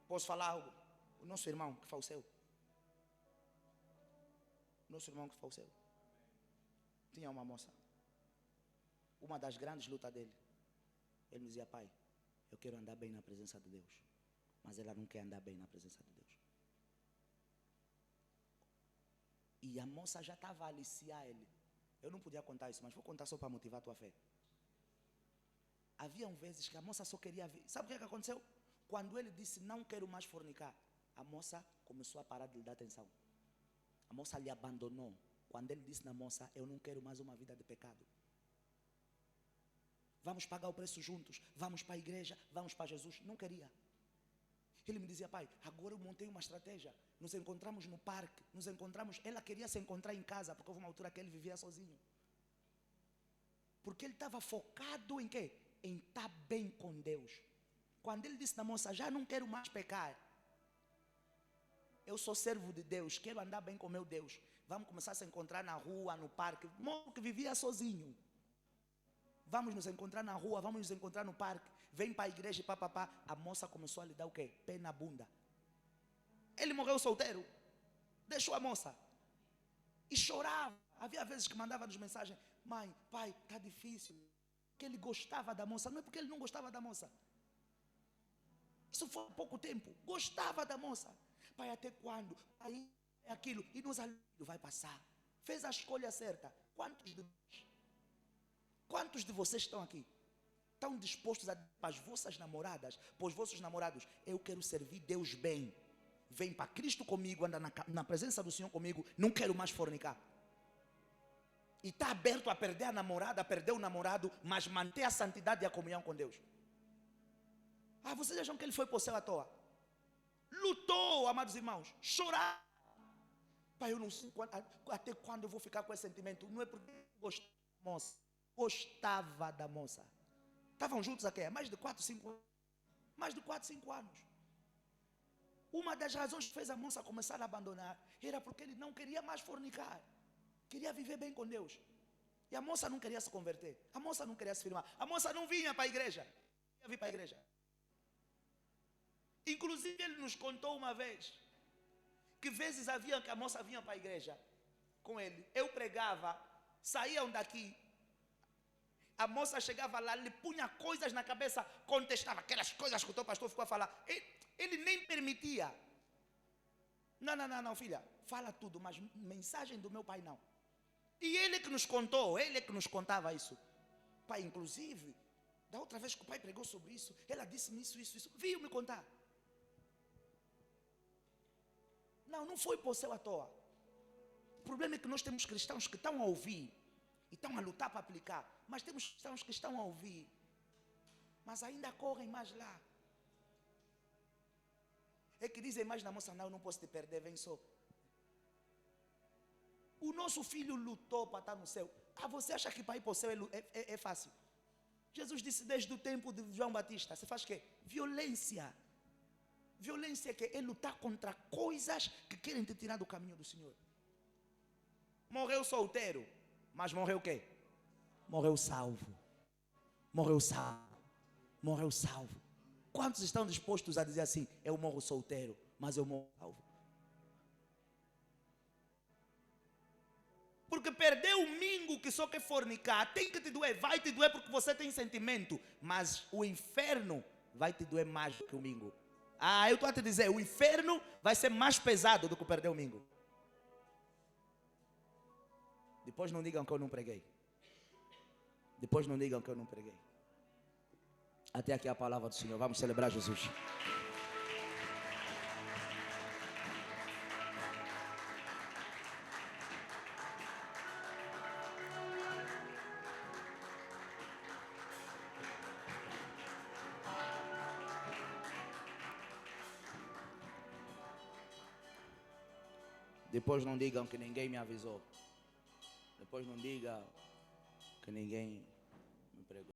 Posso falar algo? O nosso irmão que faleceu. tinha uma moça. Uma das grandes lutas dele. Ele me dizia, pai, eu quero andar bem na presença de Deus. Mas ela não quer andar bem na presença de Deus. E a moça já estava a aliciar ele. Eu não podia contar isso, mas vou contar só para motivar a tua fé. Haviam vezes que a moça só queria ver. Sabe o que aconteceu? Quando ele disse, não quero mais fornicar, a moça começou a parar de lhe dar atenção. A moça lhe abandonou. Quando ele disse na moça, eu não quero mais uma vida de pecado. Vamos pagar o preço juntos, vamos para a igreja, vamos para Jesus. Não queria. Ele me dizia, pai, agora eu montei uma estratégia. Nos encontramos no parque, nos encontramos. Ela queria se encontrar em casa, porque houve uma altura que ele vivia sozinho. Porque ele estava focado em quê? Em estar bem com Deus. Quando ele disse na moça, já não quero mais pecar. Eu sou servo de Deus, quero andar bem com meu Deus. Vamos começar a se encontrar na rua, no parque. Morro que vivia sozinho. Vamos nos encontrar na rua, vamos nos encontrar no parque. Vem para a igreja e papapá. A moça começou a lhe dar o quê? Pé na bunda. Ele morreu solteiro. Deixou a moça. E chorava. Havia vezes que mandava-nos mensagem. Mãe, pai, está difícil. Porque ele gostava da moça. Não é porque ele não gostava da moça. Isso foi há pouco tempo. Gostava da moça. Pai, até quando? Aí é aquilo. E nos alunos vai passar. Fez a escolha certa. Quantos de vocês estão aqui? Estão dispostos a dizer para as vossas namoradas, para os vossos namorados, eu quero servir Deus bem. Vem para Cristo comigo, anda na presença do Senhor comigo, não quero mais fornicar. E está aberto a perder a namorada, a perder o namorado, mas manter a santidade e a comunhão com Deus. Ah, vocês acham que ele foi para o céu à toa? Lutou, amados irmãos, chorar. Pai, eu não sei até quando eu vou ficar com esse sentimento. Não é porque gostava da moça. Gostava da moça. Estavam juntos aqui há mais de 4, 5 anos. Mais de 4, 5 anos. Uma das razões que fez a moça começar a abandonar era porque ele não queria mais fornicar. Queria viver bem com Deus. E a moça não queria se converter. A moça não queria se firmar. A moça não vinha para a igreja. Não ia vir para a igreja. Inclusive ele nos contou uma vez que vezes havia que a moça vinha para a igreja com ele. Eu pregava, saíam daqui. A moça chegava lá, lhe punha coisas na cabeça, contestava aquelas coisas que o teu pastor ficou a falar. Ele nem permitia. Não, filha, fala tudo, mas mensagem do meu pai não. E ele que nos contou, ele que nos contava isso. Pai, inclusive, da outra vez que o pai pregou sobre isso, ela disse-me isso. Veio me contar. Não foi por céu à toa. O problema é que nós temos cristãos que estão a ouvir e estão a lutar para aplicar. Mas temos cristãos que estão a ouvir, mas ainda correm mais lá. É que dizem mais na moça, não posso te perder, vem só. O nosso filho lutou para estar no céu. Ah, você acha que para ir para o céu é fácil? Jesus disse desde o tempo de João Batista, você faz o quê? Violência. Violência é lutar contra coisas que querem te tirar do caminho do Senhor. Morreu solteiro, mas morreu o quê? Morreu salvo. Morreu salvo. Morreu salvo. Quantos estão dispostos a dizer assim, eu morro solteiro, mas eu morro salvo? Porque perder o mingo que só quer fornicar, tem que te doer, vai te doer porque você tem sentimento, mas o inferno vai te doer mais do que o mingo. Ah, eu estou a te dizer, o inferno vai ser mais pesado do que perder o mingo. Depois não digam que eu não preguei. Depois não digam que eu não preguei. Até aqui a palavra do Senhor. Vamos celebrar Jesus. Depois não digam que ninguém me avisou. Depois não digam que ninguém me pregou.